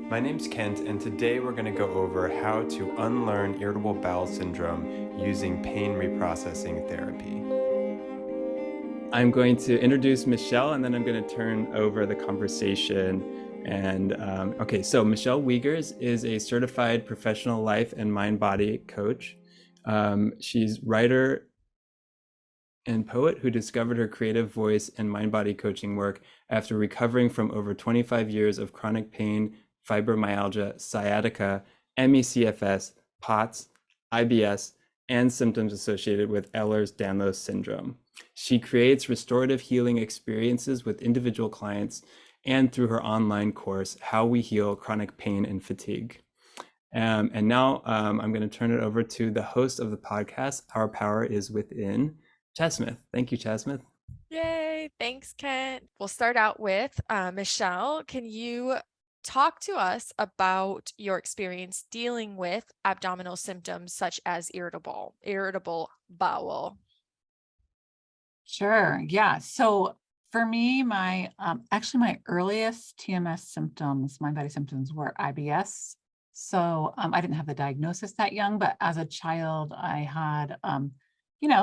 My name's Kent, and today we're going to go over how to unlearn irritable bowel syndrome using pain reprocessing therapy. I'm going to introduce Michelle, and then I'm going to turn over the conversation. And okay, so Michelle Wiegers is a certified professional life and mind-body coach. She's writer and poet who discovered her creative voice and mind-body coaching work after recovering from over 25 years of chronic pain, fibromyalgia, sciatica, ME/CFS, POTS, IBS, and symptoms associated with Ehlers-Danlos Syndrome. She creates restorative healing experiences with individual clients and through her online course, How We Heal Chronic Pain and Fatigue. And now I'm going to turn it over to the host of the podcast, Our Power is Within, Chad Smith. Thank you, Chad Smith. Yay. Thanks, Kent. We'll start out with Michelle. Can you talk to us about your experience dealing with abdominal symptoms such as irritable bowel? Sure. Yeah. So for me, my my earliest TMS symptoms, mind body symptoms, were IBS. So I didn't have the diagnosis that young, but as a child, I had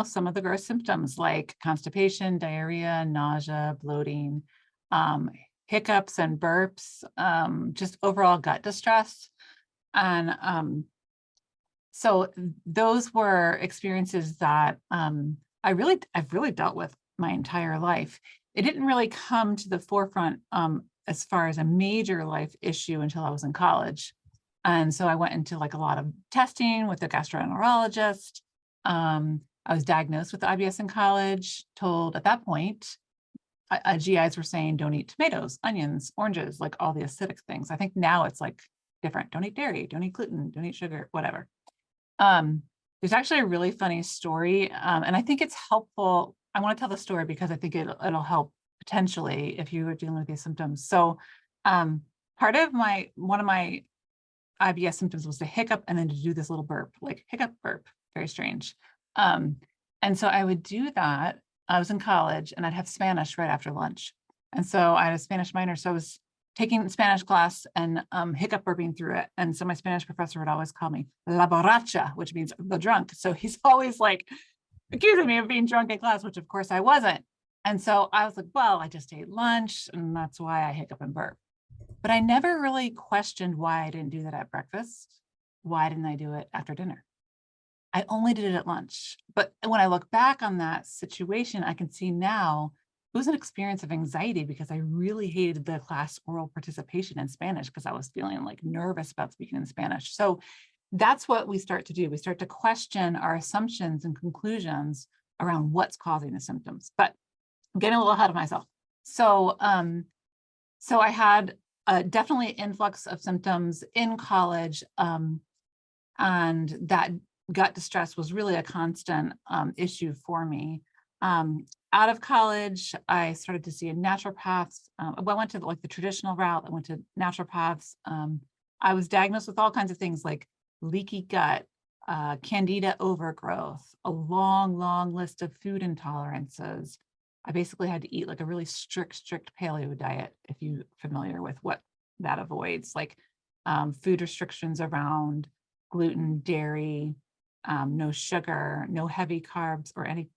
some of the gross symptoms like constipation, diarrhea, nausea, bloating, hiccups and burps, just overall gut distress. And so those were experiences that I've really dealt with my entire life. It didn't really come to the forefront as far as a major life issue until I was in college. And so I went into like a lot of testing with a gastroenterologist. I was diagnosed with IBS in college, told at that point, GIs were saying, don't eat tomatoes, onions, oranges, like all the acidic things. I think now it's like different. Don't eat dairy, don't eat gluten, don't eat sugar, whatever. There's actually a really funny story, and I think it's helpful. I want to tell the story because I think it'll help potentially if you are dealing with these symptoms. So one of my IBS symptoms was to hiccup and then to do this little burp, like hiccup, burp, very strange. And so I would do that. I was in college and I'd have Spanish right after lunch. And so I had a Spanish minor. So I was taking Spanish class and hiccup burping through it. And so my Spanish professor would always call me la borracha, which means the drunk. So he's always like accusing me of being drunk in class, which of course I wasn't. And so I was like, well, I just ate lunch and that's why I hiccup and burp. But I never really questioned why I didn't do that at breakfast. Why didn't I do it after dinner? I only did it at lunch. But when I look back on that situation, I can see now it was an experience of anxiety because I really hated the class oral participation in Spanish because I was feeling like nervous about speaking in Spanish. So that's what we start to do. We start to question our assumptions and conclusions around what's causing the symptoms. But I'm getting a little ahead of myself. So I had definitely an influx of symptoms in college, and that gut distress was really a constant issue for me. Out of college, I started to see a naturopath. I went to like the traditional route. I went to naturopaths. I was diagnosed with all kinds of things like leaky gut, candida overgrowth, a long list of food intolerances. I basically had to eat like a really strict paleo diet, if you're familiar with what that avoids, like food restrictions around gluten, dairy, no sugar, no heavy carbs or any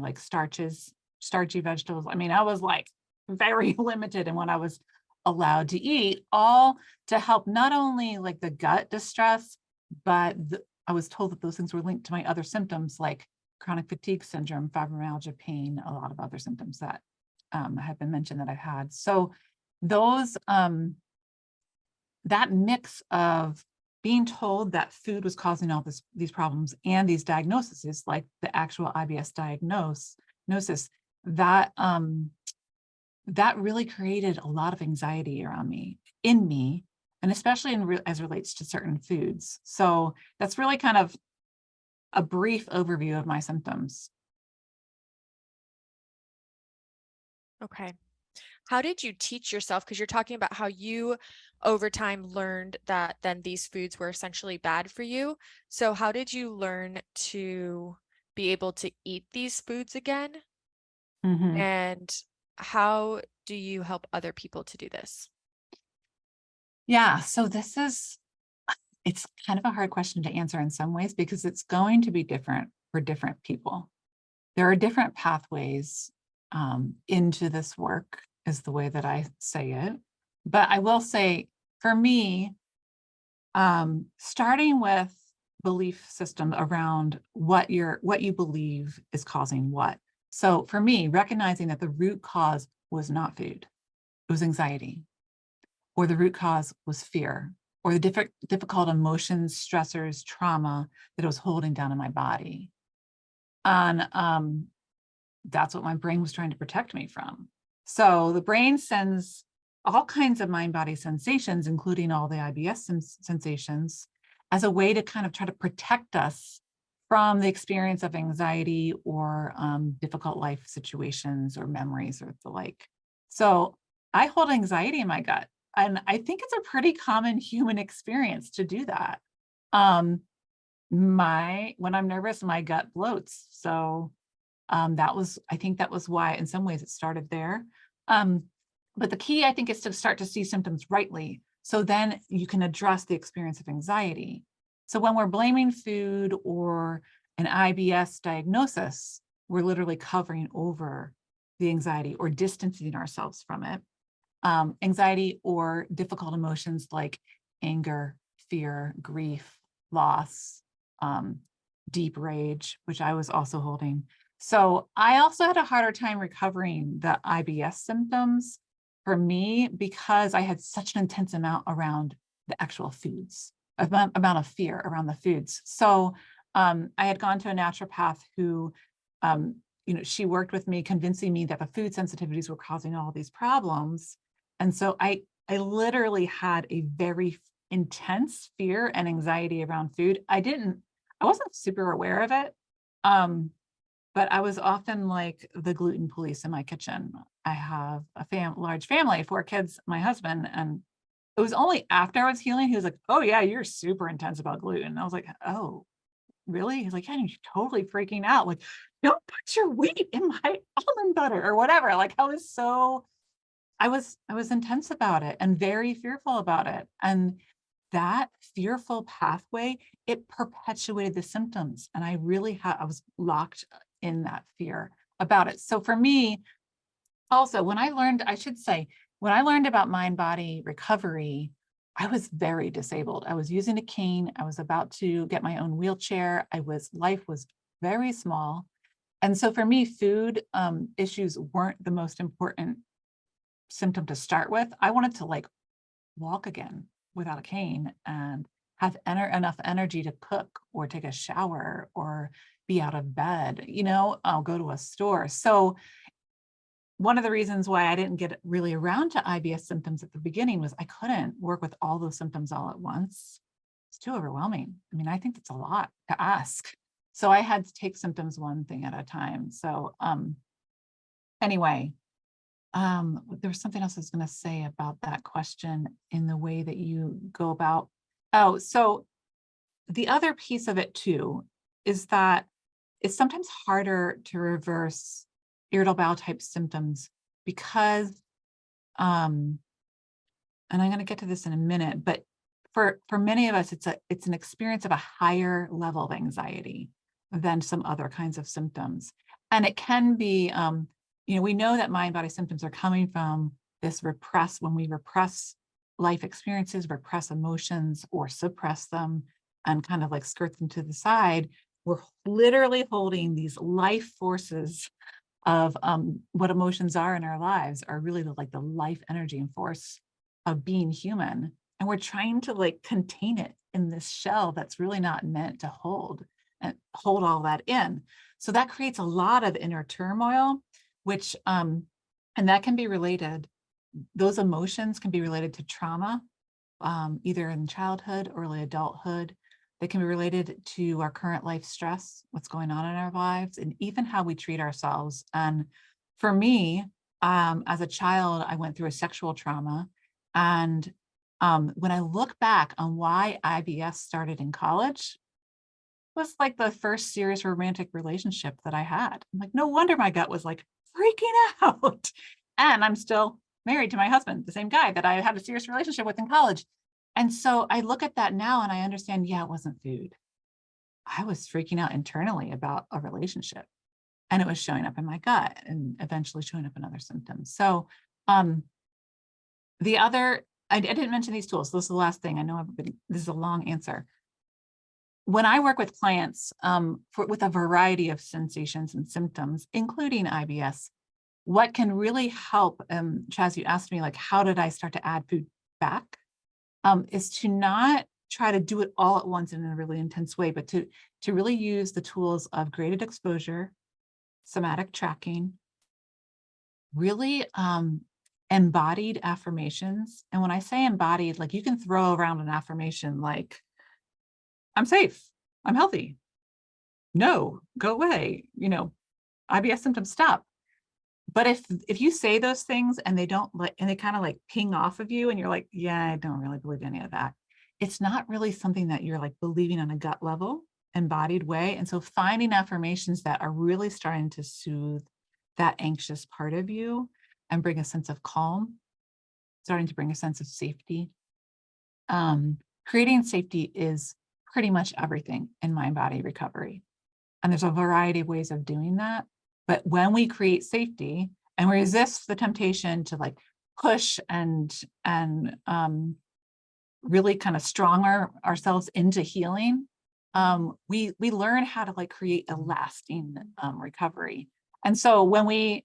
like starchy vegetables. I mean, I was like very limited in what I was allowed to eat, all to help not only like the gut distress, but I was told that those things were linked to my other symptoms like chronic fatigue syndrome, fibromyalgia, pain, a lot of other symptoms that have been mentioned that I've had. So those, that mix of being told that food was causing all these problems and these diagnoses, like the actual IBS diagnosis, that really created a lot of anxiety around me, and especially as relates to certain foods. So that's really kind of a brief overview of my symptoms. Okay. How did you teach yourself? Because you're talking about how you over time learned that then these foods were essentially bad for you. So how did you learn to be able to eat these foods again? Mm-hmm. And how do you help other people to do this? Yeah, so it's kind of a hard question to answer in some ways because it's going to be different for different people. There are different pathways into this work, is the way that I say it. But I will say, for me, starting with belief system around what you believe is causing what. So for me, recognizing that the root cause was not food, it was anxiety, or the root cause was fear, or the difficult emotions, stressors, trauma that I was holding down in my body. And that's what my brain was trying to protect me from. So the brain sends all kinds of mind-body sensations, including all the IBS sensations, as a way to kind of try to protect us from the experience of anxiety or difficult life situations or memories or the like. So I hold anxiety in my gut, and I think it's a pretty common human experience to do that. When I'm nervous, my gut bloats. So I think that was why in some ways it started there. But the key, I think, is to start to see symptoms rightly. So then you can address the experience of anxiety. So when we're blaming food or an IBS diagnosis, we're literally covering over the anxiety or distancing ourselves from it. Anxiety or difficult emotions like anger, fear, grief, loss, deep rage, which I was also holding. So I also had a harder time recovering the IBS symptoms for me because I had such an intense amount around the actual foods, amount of fear around the foods. So I had gone to a naturopath who, she worked with me, convincing me that the food sensitivities were causing all these problems. And so I literally had a very intense fear and anxiety around food. I wasn't super aware of it. But I was often like the gluten police in my kitchen. I have a large family, 4 kids, my husband, and it was only after I was healing, he was like, "Oh yeah, you're super intense about gluten." I was like, "Oh, really?" He's like, "Yeah, you're totally freaking out. Like, don't put your wheat in my almond butter or whatever." Like I was intense about it and very fearful about it. And that fearful pathway, it perpetuated the symptoms. And I was locked in that fear about it. So for me, also, when I learned about mind-body recovery, I was very disabled. I was using a cane. I was about to get my own wheelchair. Life was very small. And so for me, food issues weren't the most important symptom to start with. I wanted to like walk again without a cane and have enough energy to cook or take a shower or be out of bed, I'll go to a store. So one of the reasons why I didn't get really around to IBS symptoms at the beginning was I couldn't work with all those symptoms all at once. It's too overwhelming. I mean, I think that's a lot to ask. So I had to take symptoms one thing at a time. So anyway, there was something else I was going to say about that question in the way that you go about. Oh, so the other piece of it too is that it's sometimes harder to reverse irritable bowel type symptoms because, and I'm going to get to this in a minute, but for many of us, it's an experience of a higher level of anxiety than some other kinds of symptoms. And it can be, we know that mind-body symptoms are coming from when we repress life experiences, repress emotions, or suppress them and kind of like skirt them to the side. We're literally holding these life forces of what emotions are in our lives are really the life energy and force of being human. And we're trying to like contain it in this shell that's really not meant to hold all that in. So that creates a lot of inner turmoil, which, and that can be related, those emotions can be related to trauma, either in childhood or early adulthood. They can be related to our current life stress, what's going on in our lives, and even how we treat ourselves. And for me, as a child, I went through a sexual trauma. And when I look back on why IBS started in college, it was like the first serious romantic relationship that I had. I'm like, no wonder my gut was like freaking out. And I'm still married to my husband, the same guy that I had a serious relationship with in college. And so I look at that now and I understand, yeah, it wasn't food. I was freaking out internally about a relationship, and it was showing up in my gut and eventually showing up in other symptoms. So the other, I didn't mention these tools. So this is the last thing. I know this is a long answer. When I work with clients with a variety of sensations and symptoms, including IBS, what can really help, Chaz, you asked me, like, how did I start to add food back? Is to not try to do it all at once in a really intense way, but to really use the tools of graded exposure, somatic tracking, really embodied affirmations. And when I say embodied, like, you can throw around an affirmation like, I'm safe, I'm healthy, no, go away, IBS symptoms stop. But if you say those things and they don't like, and they kind of like ping off of you and you're like, yeah, I don't really believe any of that, it's not really something that you're like believing on a gut level, embodied way. And so finding affirmations that are really starting to soothe that anxious part of you and bring a sense of calm, starting to bring a sense of safety. Creating safety is pretty much everything in mind body recovery. And there's a variety of ways of doing that. But when we create safety and resist the temptation to like push and really kind of strong ourselves into healing, we learn how to like create a lasting recovery. And so when we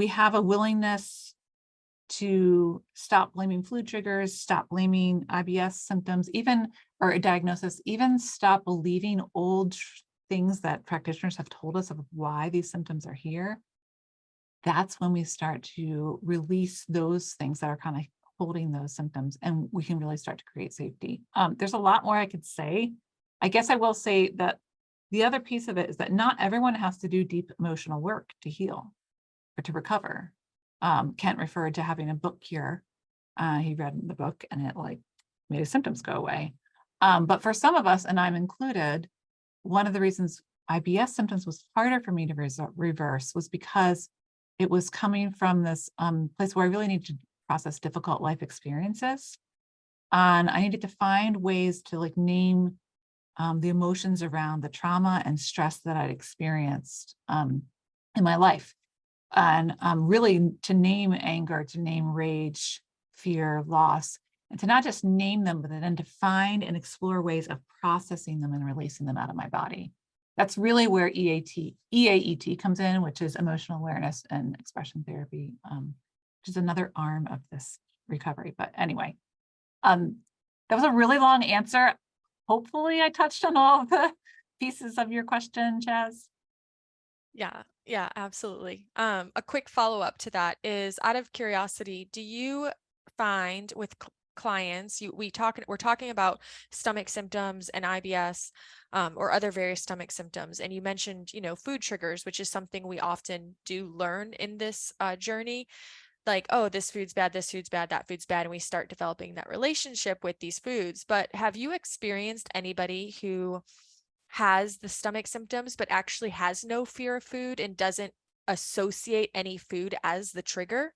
have a willingness to stop blaming flu triggers, stop blaming IBS symptoms, even, or a diagnosis, even stop believing old things that practitioners have told us of why these symptoms are here, that's when we start to release those things that are kind of holding those symptoms, and we can really start to create safety. There's a lot more I could say. I guess I will say that the other piece of it is that not everyone has to do deep emotional work to heal or to recover. Kent referred to having a book cure. He read the book and it like made his symptoms go away. But for some of us, and I'm included, one of the reasons IBS symptoms was harder for me to reverse was because it was coming from this place where I really needed to process difficult life experiences. And I needed to find ways to like name the emotions around the trauma and stress that I'd experienced in my life. And really to name anger, to name rage, fear, loss, and to not just name them, but then to find and explore ways of processing them and releasing them out of my body. That's really where EAET comes in, which is emotional awareness and expression therapy, which is another arm of this recovery. But anyway, that was a really long answer. Hopefully I touched on all of the pieces of your question, Chaz. Yeah, absolutely. A quick follow-up to that is, out of curiosity, do you find with clients, we're talking about stomach symptoms and IBS, or other various stomach symptoms, and you mentioned, food triggers, which is something we often do learn in this journey, like, oh, this food's bad, that food's bad, and we start developing that relationship with these foods. But have you experienced anybody who has the stomach symptoms but actually has no fear of food and doesn't associate any food as the trigger?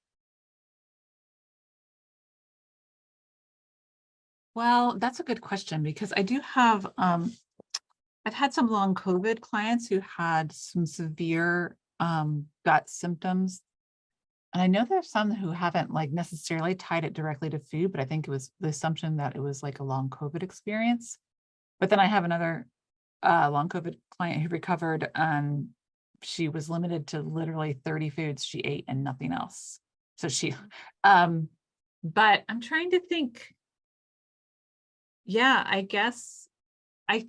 Well, that's a good question, because I do have, I've had some long COVID clients who had some severe gut symptoms. And I know there's some who haven't like necessarily tied it directly to food, but I think it was the assumption that it was like a long COVID experience. But then I have another long COVID client who recovered, and she was limited to literally 30 foods she ate and nothing else. So she, but I'm trying to think. Yeah, I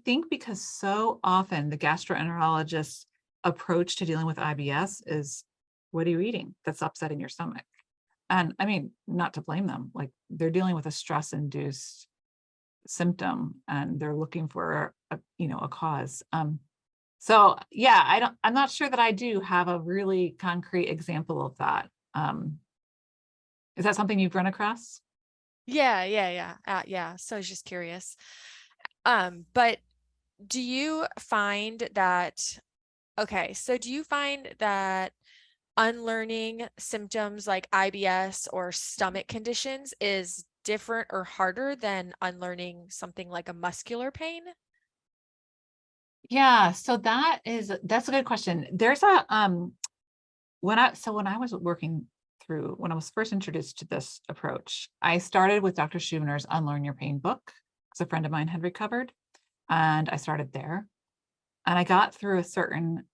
think because so often the gastroenterologist's approach to dealing with IBS is, what are you eating that's upsetting your stomach? And I mean, not to blame them, like they're dealing with a stress-induced symptom and they're looking for a cause. So yeah, I'm not sure that I do have a really concrete example of that. Is that something you've run across? Yeah. So I was just curious. But do you find that, unlearning symptoms like IBS or stomach conditions is different or harder than unlearning something like a muscular pain? Yeah, so that's a good question. There's a when I was working through, when I was first introduced to this approach, I started with Dr. Schubner's Unlearn Your Pain book, because a friend of mine had recovered, and I started there. And I got through a certain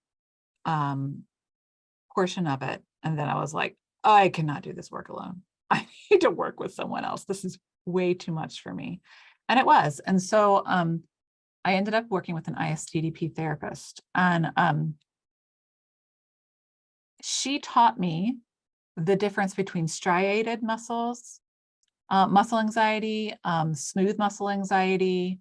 portion of it, and then I was like, I cannot do this work alone. I need to work with someone else. This is way too much for me. And it was. And so I ended up working with an ISTDP therapist, and she taught me the difference between striated muscles, muscle anxiety, smooth muscle anxiety,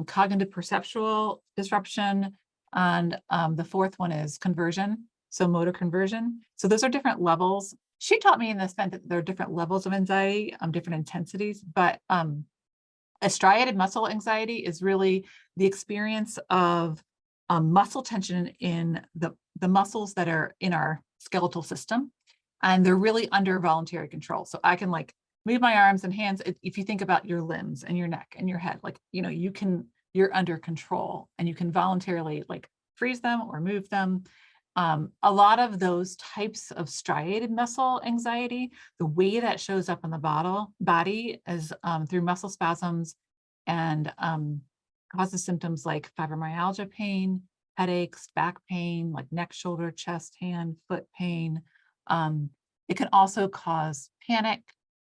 cognitive perceptual disruption, and the fourth one is conversion, so motor conversion. So those are different levels. She taught me in the sense that there are different levels of anxiety, different intensities, but a striated muscle anxiety is really the experience of muscle tension in the muscles that are in our skeletal system, and they're really under voluntary control. So I can like move my arms and hands. If you think about your limbs and your neck and your head, like, you know, you're under control and you can voluntarily like freeze them or move them. A lot of those types of striated muscle anxiety, the way that shows up in the body is through muscle spasms, and causes symptoms like fibromyalgia pain, headaches, back pain, like neck, shoulder, chest, hand, foot pain. It can also cause panic,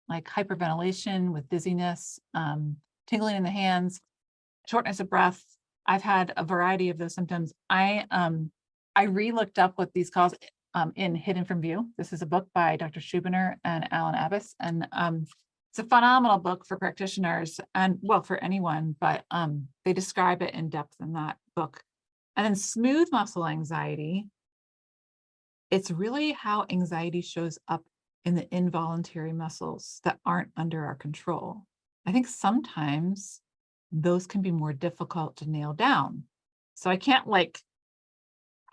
like hyperventilation with dizziness, tingling in the hands, shortness of breath. I've had a variety of those symptoms. I re-looked up what these cause in Hidden from View. This is a book by Dr. Schubiner and Alan Abbas, and it's a phenomenal book for practitioners and, well, for anyone, but they describe it in depth in that book. And then smooth muscle anxiety, it's really how anxiety shows up in the involuntary muscles that aren't under our control. I think sometimes those can be more difficult to nail down. So I can't like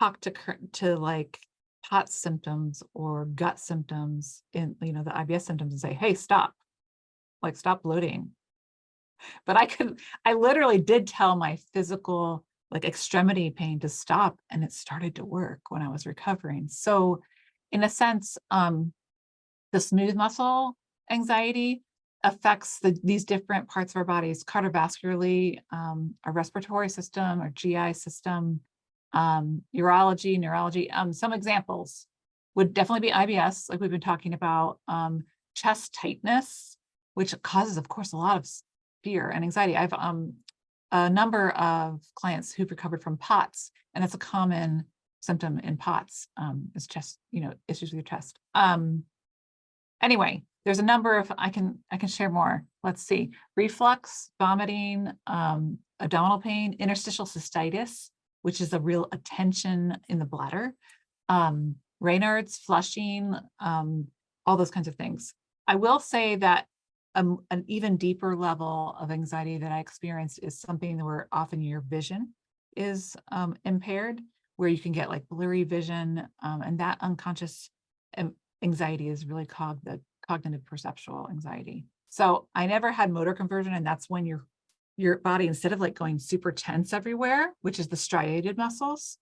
talk to like POTS symptoms or gut symptoms in, you know, the IBS symptoms and say, hey, stop bloating. But I literally did tell my physical like extremity pain to stop, and it started to work when I was recovering. So in a sense, the smooth muscle anxiety affects these different parts of our bodies, cardiovascularly, our respiratory system, our GI system, urology, neurology. Some examples would definitely be IBS, like we've been talking about, chest tightness, which causes, of course, a lot of fear and anxiety. I've a number of clients who've recovered from POTS, and it's a common symptom in POTS, is chest, issues with your chest. Anyway, there's a number of, I can share more. Let's see, reflux, vomiting, abdominal pain, interstitial cystitis, which is a real attention in the bladder, Raynaud's, flushing, all those kinds of things. I will say that an even deeper level of anxiety that I experienced is something where often your vision is impaired, where you can get like blurry vision, and that unconscious anxiety is really cognitive perceptual anxiety. So I never had motor conversion, and that's when your body, instead of like going super tense everywhere, which is the striated muscles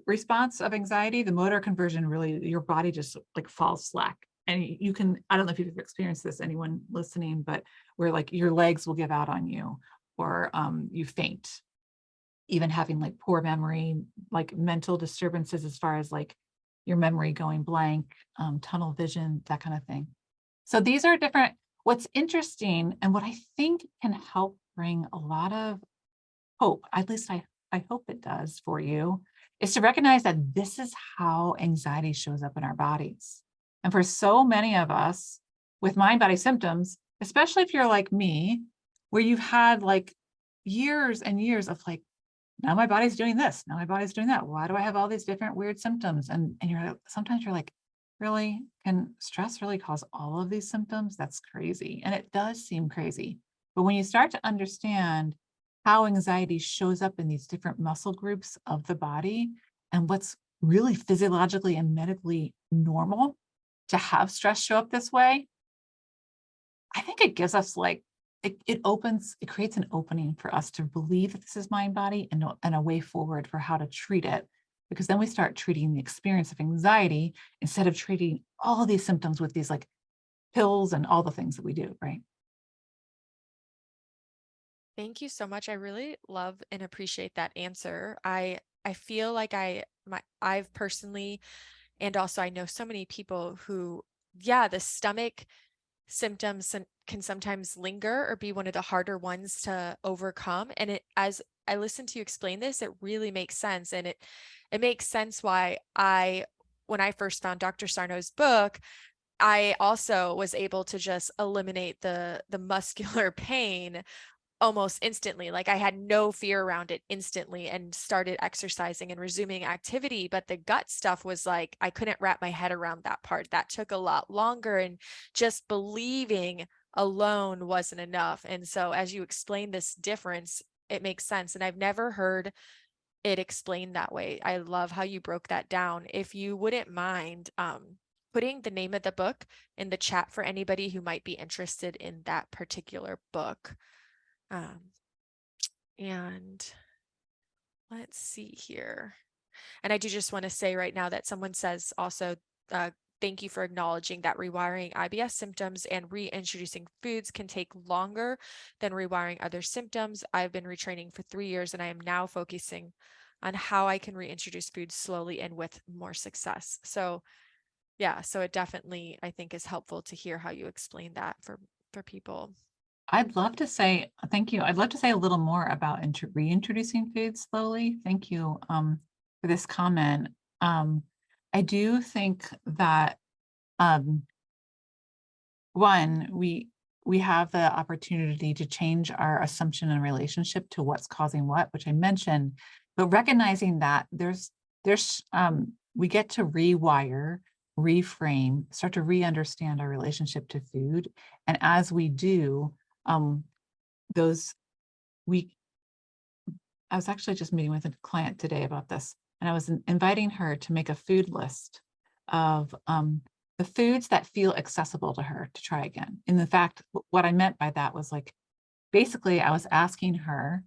response of anxiety, the motor conversion, really your body just like falls slack. And you can, I don't know if you've experienced this, anyone listening, but where like your legs will give out on you, or you faint, even having like poor memory, like mental disturbances as far as like your memory going blank, tunnel vision, that kind of thing. So these are different. What's interesting, and what I think can help bring a lot of hope, at least I hope it does for you, is to recognize that this is how anxiety shows up in our bodies. And for so many of us with mind-body symptoms, especially if you're like me, where you've had like years and years of like, now my body's doing this, now my body's doing that. Why do I have all these different weird symptoms? And sometimes you're like, really, can stress really cause all of these symptoms? That's crazy. And it does seem crazy. But when you start to understand how anxiety shows up in these different muscle groups of the body, and what's really physiologically and medically normal to have stress show up this way, I think it gives us like, it creates an opening for us to believe that this is mind body and a way forward for how to treat it. Because then we start treating the experience of anxiety instead of treating all these symptoms with these like pills and all the things that we do, right? Thank you so much. I really love and appreciate that answer. I feel like I've personally, and also I know so many people who, yeah, the stomach symptoms can sometimes linger or be one of the harder ones to overcome. And as I listen to you explain this, it really makes sense. And it makes sense why when I first found Dr. Sarno's book, I also was able to just eliminate the muscular pain almost instantly. Like I had no fear around it instantly and started exercising and resuming activity. But the gut stuff was like, I couldn't wrap my head around that part. That took a lot longer. And just believing alone wasn't enough. And so as you explain this difference, it makes sense. And I've never heard it explained that way. I love how you broke that down. If you wouldn't mind, putting the name of the book in the chat for anybody who might be interested in that particular book. And let's see here. And I do just want to say right now that someone says also, thank you for acknowledging that rewiring IBS symptoms and reintroducing foods can take longer than rewiring other symptoms. I've been retraining for 3 years and I am now focusing on how I can reintroduce foods slowly and with more success. So yeah, so it definitely, I think, is helpful to hear how you explain that for people. I'd love to say, thank you. I'd love to say a little more about reintroducing food slowly. Thank you for this comment. I do think that one, we have the opportunity to change our assumption and relationship to what's causing what, which I mentioned, but recognizing that we get to rewire, reframe, start to re-understand our relationship to food. And as we do, I was actually just meeting with a client today about this, and I was inviting her to make a food list of the foods that feel accessible to her to try again. And in fact, what I meant by that was like, basically I was asking her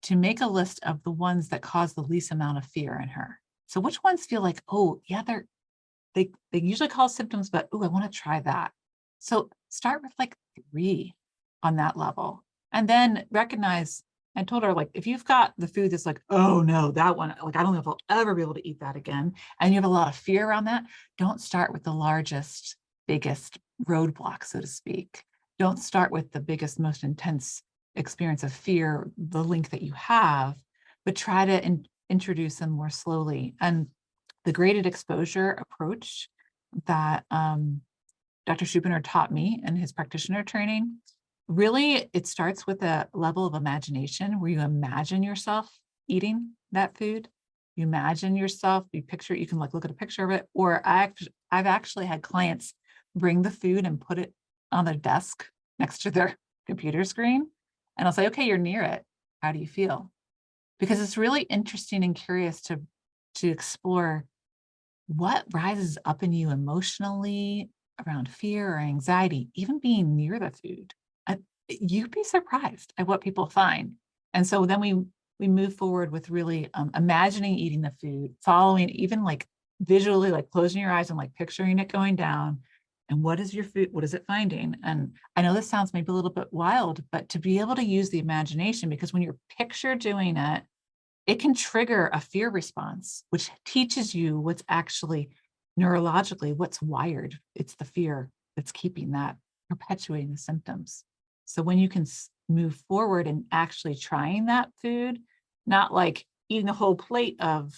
to make a list of the ones that cause the least amount of fear in her. So which ones feel like, oh yeah, they usually cause symptoms, but oh, I want to try that. So start with like 3 on that level. And then recognize, I told her, like, if you've got the food that's like, oh no, that one, like, I don't know if I'll ever be able to eat that again, and you have a lot of fear around that, don't start with the largest, biggest roadblock, so to speak. Don't start with the biggest, most intense experience of fear, the link that you have, but try to introduce them more slowly. And the graded exposure approach that Dr. Schuppener taught me in his practitioner training, really, it starts with a level of imagination where you imagine yourself eating that food. You imagine yourself, you picture, you can like look at a picture of it, or I've actually had clients bring the food and put it on their desk next to their computer screen. And I'll say, okay, you're near it. How do you feel? Because it's really interesting and curious to explore what rises up in you emotionally around fear or anxiety, even being near the food. You'd be surprised at what people find. And so then we move forward with really imagining eating the food, following, even like visually, like closing your eyes and like picturing it going down. And what is your food? What is it finding? And I know this sounds maybe a little bit wild, but to be able to use the imagination, because when you're picture doing it, it can trigger a fear response, which teaches you what's actually neurologically what's wired. It's the fear that's keeping that, perpetuating the symptoms. So when you can move forward and actually trying that food, not like eating a whole plate of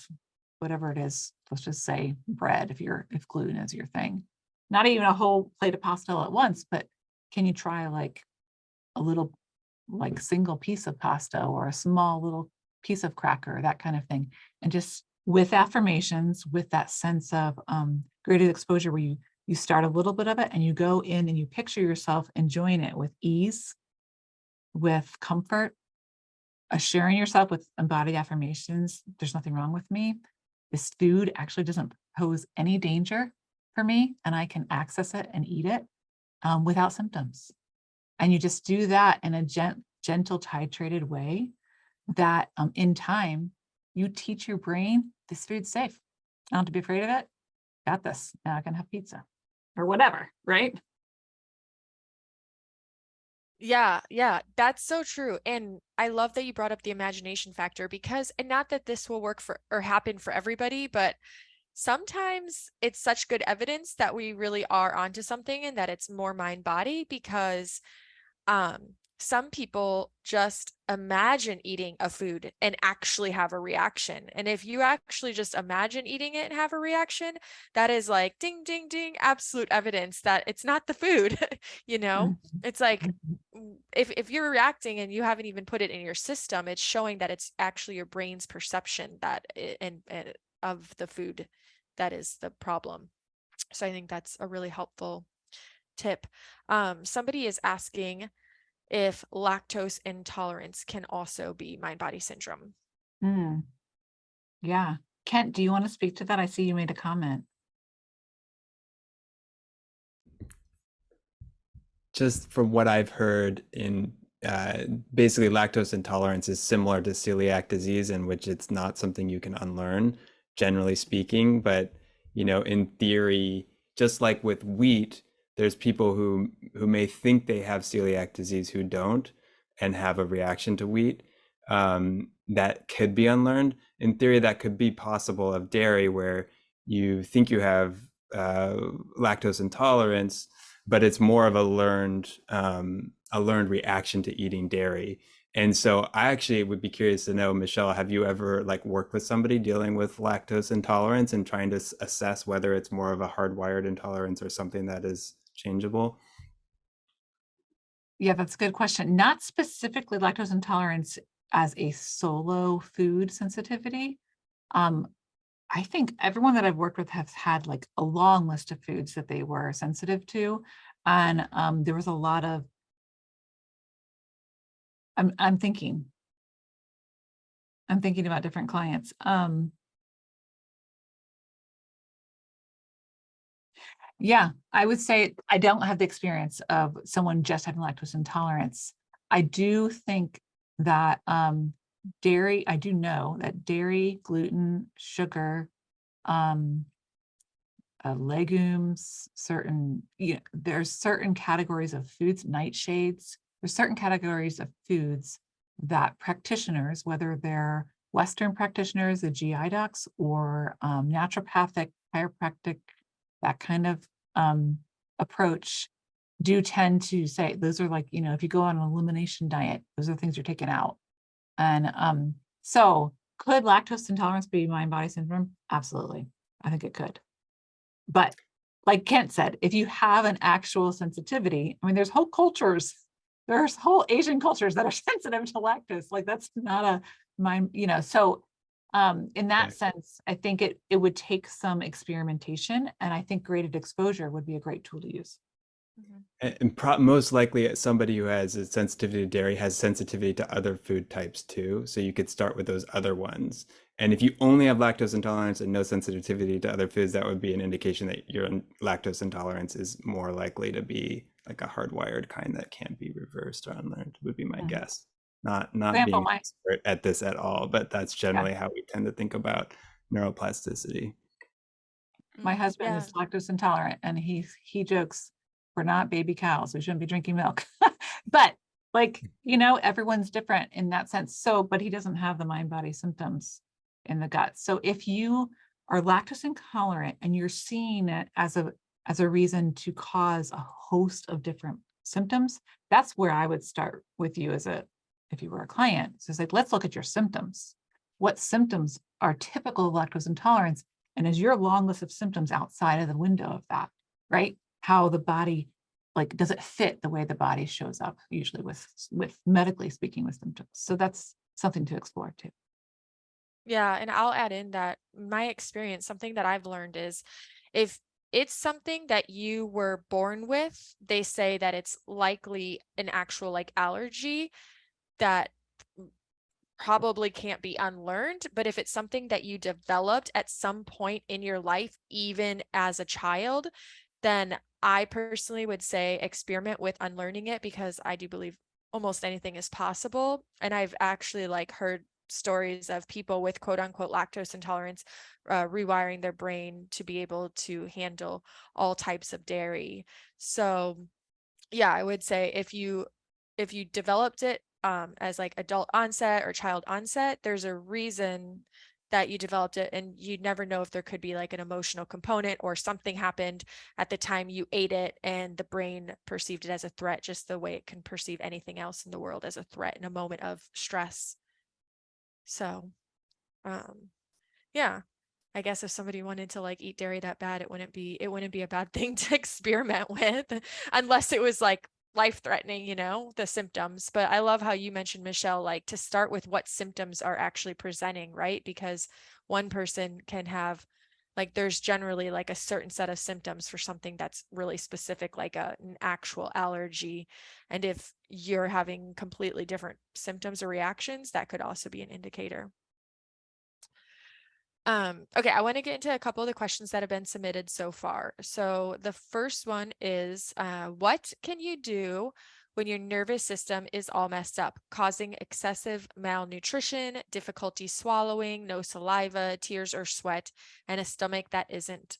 whatever it is, let's just say bread, if gluten is your thing, not even a whole plate of pasta all at once, but can you try like a little, like single piece of pasta or a small little piece of cracker, that kind of thing. And just with affirmations, with that sense of graded exposure where you start a little bit of it and you go in and you picture yourself enjoying it with ease, with comfort, assuring yourself with embodied affirmations, there's nothing wrong with me. This food actually doesn't pose any danger for me, and I can access it and eat it without symptoms. And you just do that in a gentle titrated way that in time, you teach your brain this food's safe. I don't have to be afraid of it. Got this. Now I can have pizza or whatever, right? Yeah, yeah, that's so true. And I love that you brought up the imagination factor because, and not that this will work for or happen for everybody, but sometimes it's such good evidence that we really are onto something and that it's more mind body because some people just imagine eating a food and actually have a reaction. And if you actually just imagine eating it and have a reaction, that is like ding, ding, ding, absolute evidence that it's not the food, you know? It's like if you're reacting and you haven't even put it in your system, it's showing that it's actually your brain's perception that and of the food that is the problem. So I think that's a really helpful tip. Somebody is asking if lactose intolerance can also be mind-body syndrome. Mm, yeah. Kent, do you want to speak to that? I see you made a comment. Just from what I've heard in basically lactose intolerance is similar to celiac disease in which it's not something you can unlearn, generally speaking. But, you know, in theory, just like with wheat, there's people who may think they have celiac disease who don't and have a reaction to wheat that could be unlearned. In theory, that could be possible of dairy, where you think you have lactose intolerance, but it's more of a learned reaction to eating dairy. And so I actually would be curious to know, Michelle, have you ever like worked with somebody dealing with lactose intolerance and trying to assess whether it's more of a hardwired intolerance or something that is changeable? Yeah, that's a good question. Not specifically lactose intolerance as a solo food sensitivity. I think everyone that I've worked with has had like a long list of foods that they were sensitive to. And there was a lot of, I'm thinking about different clients. Yeah, I would say I don't have the experience of someone just having lactose intolerance. I do think that dairy, I do know that dairy, gluten, sugar, legumes, certain, there's certain categories of foods, nightshades, there's certain categories of foods that practitioners, whether they're Western practitioners, the GI docs, or naturopathic, chiropractic, that kind of approach, do tend to say, those are like, if you go on an elimination diet, those are things you're taking out. And so could lactose intolerance be mind-body syndrome? Absolutely. I think it could. But like Kent said, if you have an actual sensitivity, I mean, there's whole Asian cultures that are sensitive to lactose. Like that's not a mind, so in that sense, I think it would take some experimentation, and I think graded exposure would be a great tool to use. And most likely somebody who has a sensitivity to dairy has sensitivity to other food types too. So you could start with those other ones. And if you only have lactose intolerance and no sensitivity to other foods, that would be an indication that your lactose intolerance is more likely to be like a hardwired kind that can't be reversed or unlearned, would be my guess. Not being an expert at this at all, but that's generally how we tend to think about neuroplasticity. My husband is lactose intolerant, and he jokes, we're not baby cows, we shouldn't be drinking milk. But like, everyone's different in that sense. So, but he doesn't have the mind-body symptoms in the gut. So if you are lactose intolerant and you're seeing it as a reason to cause a host of different symptoms, that's where I would start with you if you were a client. So it's like, let's look at your symptoms. What symptoms are typical of lactose intolerance? And is your long list of symptoms outside of the window of that, right? How the body, like, does it fit the way the body shows up, usually with medically speaking, with symptoms? So that's something to explore too. Yeah, and I'll add in that my experience, something that I've learned is if it's something that you were born with, they say that it's likely an actual like allergy that probably can't be unlearned. But if it's something that you developed at some point in your life, even as a child, then I personally would say experiment with unlearning it, because I do believe almost anything is possible. And I've actually like heard stories of people with quote unquote lactose intolerance rewiring their brain to be able to handle all types of dairy. So yeah, I would say if you developed it as like adult onset or child onset, there's a reason that you developed it, and you never know if there could be like an emotional component or something happened at the time you ate it and the brain perceived it as a threat, just the way it can perceive anything else in the world as a threat in a moment of stress. So, yeah, I guess if somebody wanted to like eat dairy that bad, it wouldn't be a bad thing to experiment with, unless it was like life threatening, the symptoms. But I love how you mentioned, Michelle, like to start with what symptoms are actually presenting, right? Because one person can have like, there's generally like a certain set of symptoms for something that's really specific, like an actual allergy. And if you're having completely different symptoms or reactions, that could also be an indicator. Okay, I want to get into a couple of the questions that have been submitted so far. So the first one is, what can you do when your nervous system is all messed up, causing excessive malnutrition, difficulty swallowing, no saliva, tears or sweat, and a stomach that isn't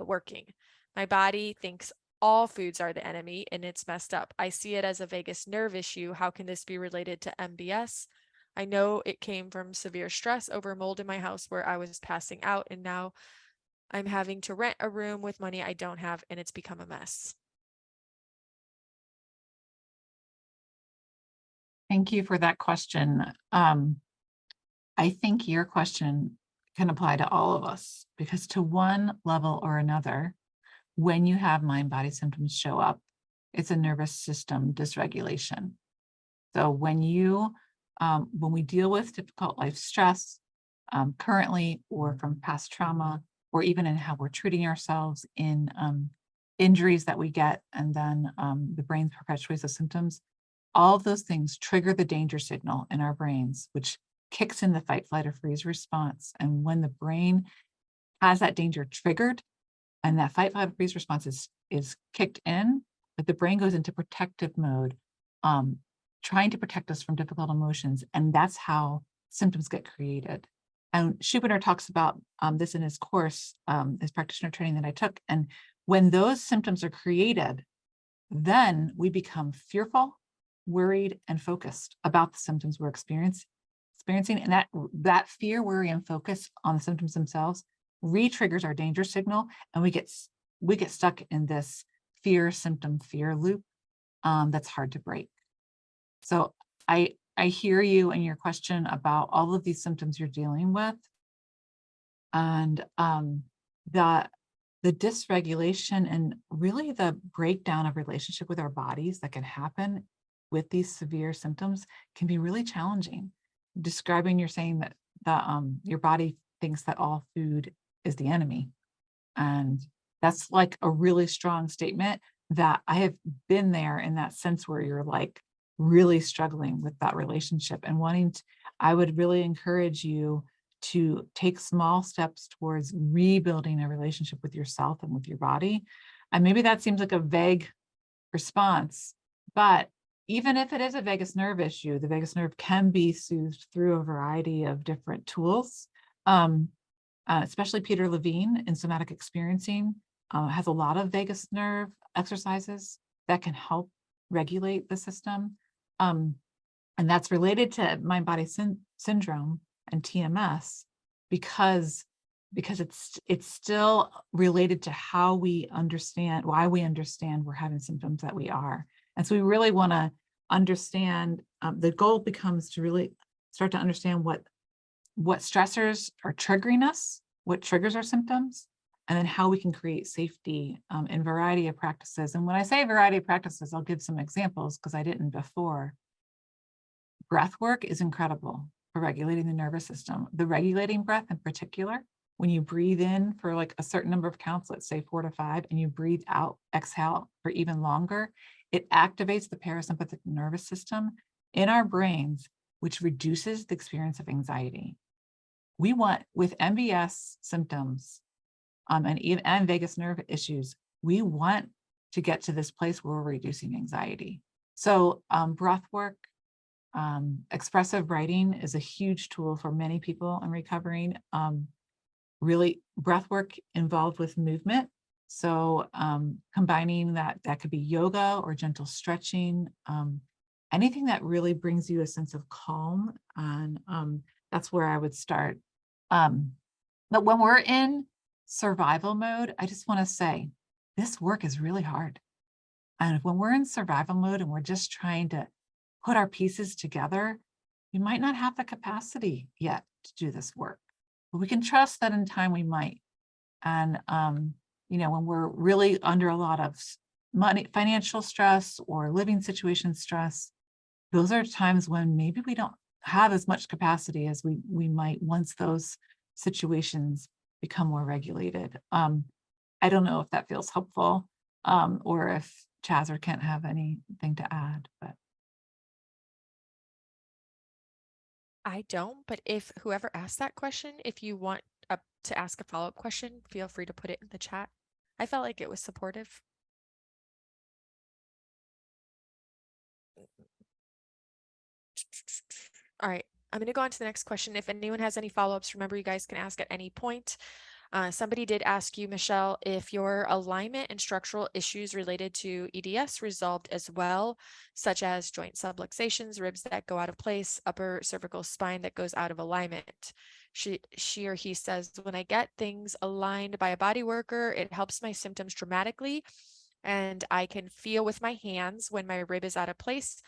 working? My body thinks all foods are the enemy and it's messed up. I see it as a vagus nerve issue. How can this be related to MBS? I know it came from severe stress over mold in my house where I was passing out, and now I'm having to rent a room with money I don't have, and it's become a mess. Thank you for that question. I think your question can apply to all of us, because to one level or another, when you have mind-body symptoms show up, it's a nervous system dysregulation. So when we deal with difficult life stress, currently or from past trauma, or even in how we're treating ourselves in injuries that we get, and then the brain perpetuates the symptoms, all of those things trigger the danger signal in our brains, which kicks in the fight, flight, or freeze response. And when the brain has that danger triggered and that fight, flight, or freeze response is kicked in, but the brain goes into protective mode, trying to protect us from difficult emotions. And that's how symptoms get created. And Schubiner talks about this in his course, his practitioner training that I took. And when those symptoms are created, then we become fearful, worried, and focused about the symptoms we're experiencing. And that fear, worry, and focus on the symptoms themselves re-triggers our danger signal, and we get stuck in this fear loop that's hard to break. So I hear you in your question about all of these symptoms you're dealing with, and the dysregulation and really the breakdown of relationship with our bodies that can happen with these severe symptoms can be really challenging. You're saying that your body thinks that all food is the enemy, and that's like a really strong statement that I have been there in that sense, where you're like really struggling with that relationship and I would really encourage you to take small steps towards rebuilding a relationship with yourself and with your body. And maybe that seems like a vague response, but even if it is a vagus nerve issue, the vagus nerve can be soothed through a variety of different tools. Especially Peter Levine in Somatic Experiencing has a lot of vagus nerve exercises that can help regulate the system. And that's related to mind-body syndrome and TMS because it's still related to how we understand, why we understand we're having symptoms that we are. And so we really want to understand, the goal becomes to really start to understand what stressors are triggering us, what triggers our symptoms, and then how we can create safety in a variety of practices. And when I say variety of practices, I'll give some examples because I didn't before. Breath work is incredible for regulating the nervous system. The regulating breath in particular, when you breathe in for like a certain number of counts, let's say 4 to 5, and you breathe out, exhale for even longer, it activates the parasympathetic nervous system in our brains, which reduces the experience of anxiety. We want, with MBS symptoms and vagus nerve issues, we want to get to this place where we're reducing anxiety. So breath work, expressive writing is a huge tool for many people in recovering. Really, breath work involved with movement. So combining that could be yoga or gentle stretching, anything that really brings you a sense of calm. And that's where I would start. But when we're in survival mode, I just want to say, this work is really hard. And when we're in survival mode and we're just trying to put our pieces together, we might not have the capacity yet to do this work, but we can trust that in time we might. And, when we're really under a lot of money, financial stress or living situation stress, those are times when maybe we don't have as much capacity as we might once those situations become more regulated. I don't know if that feels helpful, or if Chaz or Kent have anything to add, but. I don't, but if whoever asked that question, if you want to ask a follow-up question, feel free to put it in the chat. I felt like it was supportive. All right, I'm going to go on to the next question. If anyone has any follow-ups, remember you guys can ask at any point. Somebody did ask you, Michelle, if your alignment and structural issues related to EDS resolved as well, such as joint subluxations, ribs that go out of place, upper cervical spine that goes out of alignment. She or he says, when I get things aligned by a body worker, it helps my symptoms dramatically, and I can feel with my hands when my rib is out of place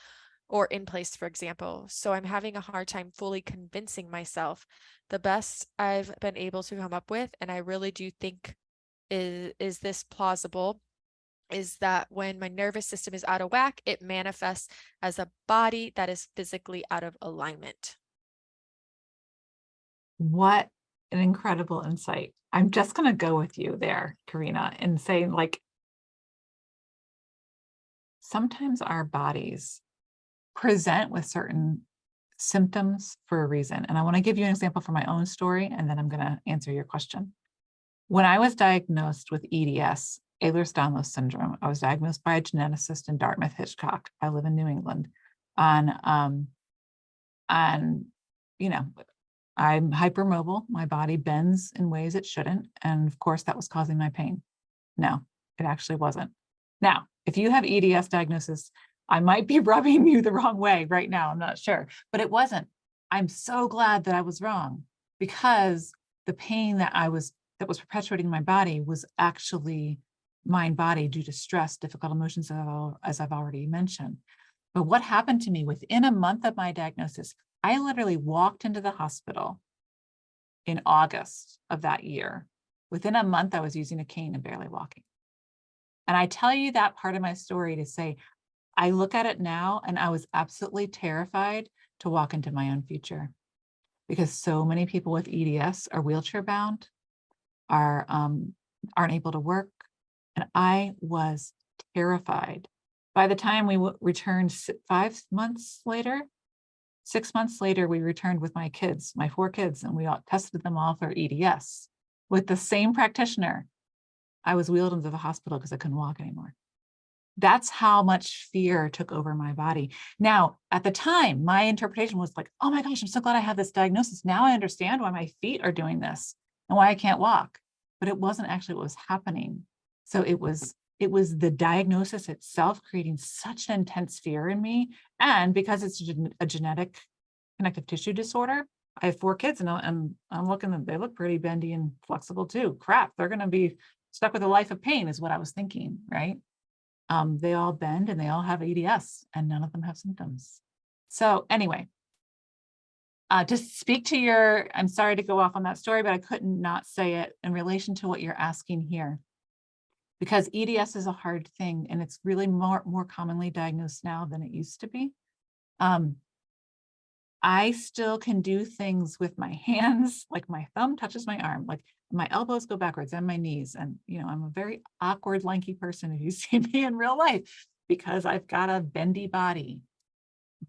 or in place, for example. So I'm having a hard time fully convincing myself. The best I've been able to come up with, and I really do think is this plausible, is that when my nervous system is out of whack, it manifests as a body that is physically out of alignment. What an incredible insight. I'm just going to go with you there, Karina, and say, like, sometimes our bodies present with certain symptoms for a reason. And I want to give you an example from my own story, and then I'm going to answer your question. When I was diagnosed with EDS, Ehlers-Danlos Syndrome, I was diagnosed by a geneticist in Dartmouth, Hitchcock. I live in New England. And I'm hypermobile. My body bends in ways it shouldn't. And of course, that was causing my pain. No, it actually wasn't. Now, if you have EDS diagnosis, I might be rubbing you the wrong way right now. I'm not sure, but it wasn't. I'm so glad that I was wrong, because the pain that was perpetuating my body was actually mind body due to stress, difficult emotions, as I've already mentioned. But what happened to me within a month of my diagnosis, I literally walked into the hospital in August of that year. Within a month, I was using a cane and barely walking. And I tell you that part of my story to say, I look at it now and I was absolutely terrified to walk into my own future, because so many people with EDS are wheelchair bound, aren't able to work. And I was terrified. By the time we returned 6 months later, we returned with my kids, my 4 kids, and we all tested them all for EDS with the same practitioner. I was wheeled into the hospital because I couldn't walk anymore. That's how much fear took over my body. Now, at the time, my interpretation was like, oh my gosh, I'm so glad I have this diagnosis. Now I understand why my feet are doing this and why I can't walk. But it wasn't actually what was happening. So it was the diagnosis itself creating such an intense fear in me. And because it's a genetic connective tissue disorder, I have 4 kids and I'm looking at them, they look pretty bendy and flexible too. Crap, they're going to be stuck with a life of pain is what I was thinking, right? They all bend and they all have EDS and none of them have symptoms. So anyway, to speak to I'm sorry to go off on that story, but I couldn't not say it in relation to what you're asking here, because EDS is a hard thing and it's really more commonly diagnosed now than it used to be. I still can do things with my hands, like my thumb touches my arm, like my elbows go backwards and my knees. And, I'm a very awkward, lanky person if you see me in real life, because I've got a bendy body.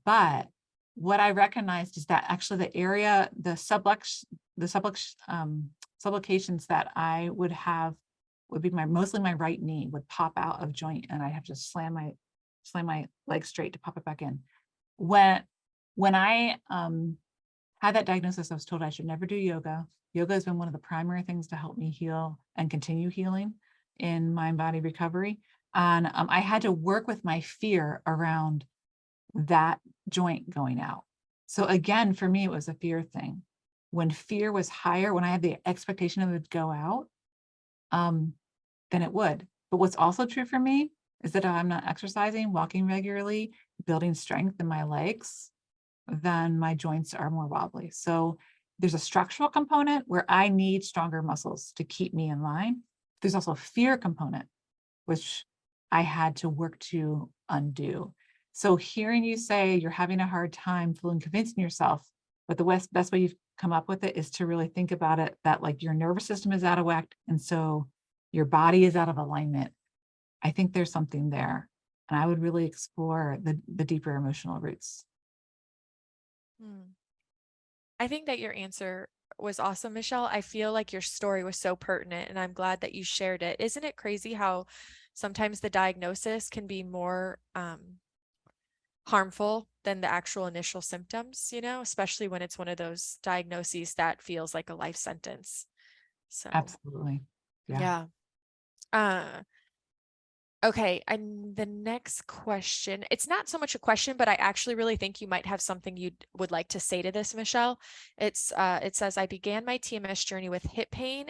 But what I recognized is that actually the area, the subluxations that I would have would be mostly my right knee would pop out of joint, and I'd have to slam my leg straight to pop it back in. When I had that diagnosis, I was told I should never do yoga. Yoga has been one of the primary things to help me heal and continue healing in mind body recovery. And I had to work with my fear around that joint going out. So again, for me, it was a fear thing. When fear was higher, when I had the expectation it would go out, then it would. But what's also true for me is that if I'm not exercising, walking regularly, building strength in my legs, then my joints are more wobbly. So there's a structural component where I need stronger muscles to keep me in line. There's also a fear component, which I had to work to undo. So hearing you say you're having a hard time feeling convincing yourself, but the best way you've come up with it is to really think about it that like your nervous system is out of whack, and so your body is out of alignment. I think there's something there, and I would really explore the deeper emotional roots. I think that your answer was awesome, Michelle. I feel like your story was so pertinent, and I'm glad that you shared it. Isn't it crazy how sometimes the diagnosis can be more harmful than the actual initial symptoms, especially when it's one of those diagnoses that feels like a life sentence. So Absolutely. Yeah. Okay, and the next question, it's not so much a question, but I actually really think you might have something you would like to say to this, Michelle. It says, I began my TMS journey with hip pain,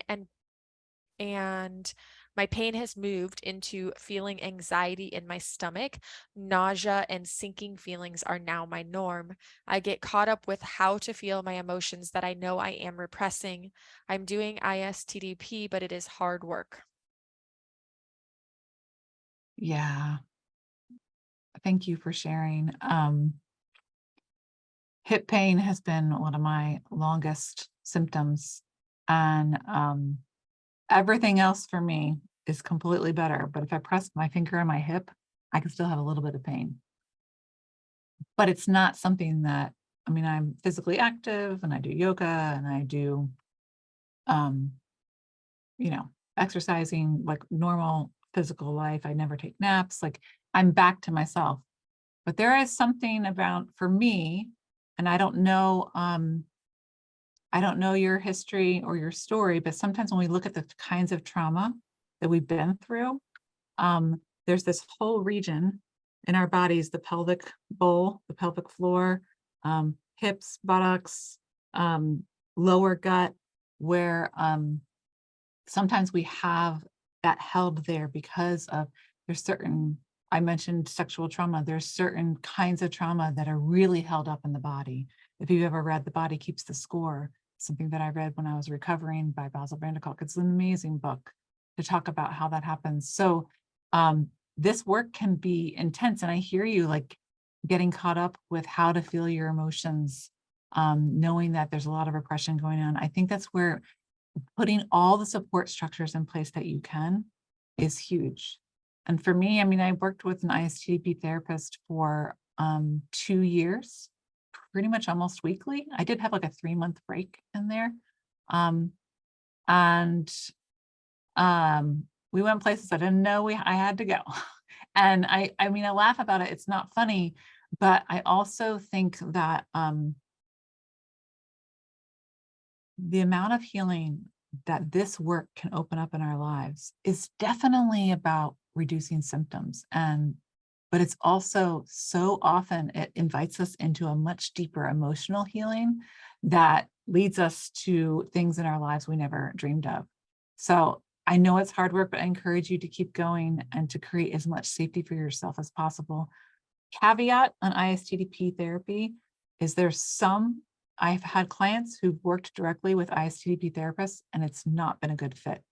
and my pain has moved into feeling anxiety in my stomach. Nausea and sinking feelings are now my norm. I get caught up with how to feel my emotions that I know I am repressing. I'm doing ISTDP, but it is hard work. Yeah. Thank you for sharing. Hip pain has been one of my longest symptoms, and everything else for me is completely better. But if I press my finger on my hip, I can still have a little bit of pain. But it's not something that, I'm physically active and I do yoga and I do, exercising like normal physical life. I never take naps. Like I'm back to myself. But there is something about, for me, and I don't know your history or your story, but sometimes when we look at the kinds of trauma that we've been through, there's this whole region in our bodies, the pelvic bowl, the pelvic floor, hips, buttocks, lower gut, where sometimes we have that held there because of I mentioned sexual trauma. There's certain kinds of trauma that are really held up in the body. If you've ever read The Body Keeps the Score, something that I read when I was recovering by Basil Vanderkolk, it's an amazing book to talk about how that happens. So this work can be intense. And I hear you like getting caught up with how to feel your emotions, knowing that there's a lot of repression going on. I think that's where putting all the support structures in place that you can is huge. And for me, I worked with an ISTDP therapist for 2 years, pretty much almost weekly. I did have like a 3-month break in there. We went places I didn't know I had to go. And I laugh about it. It's not funny, but I also think that the amount of healing that this work can open up in our lives is definitely about reducing symptoms. But it's also so often it invites us into a much deeper emotional healing that leads us to things in our lives we never dreamed of. So I know it's hard work, but I encourage you to keep going and to create as much safety for yourself as possible. Caveat on ISTDP therapy is I've had clients who've worked directly with ISTDP therapists, and it's not been a good fit.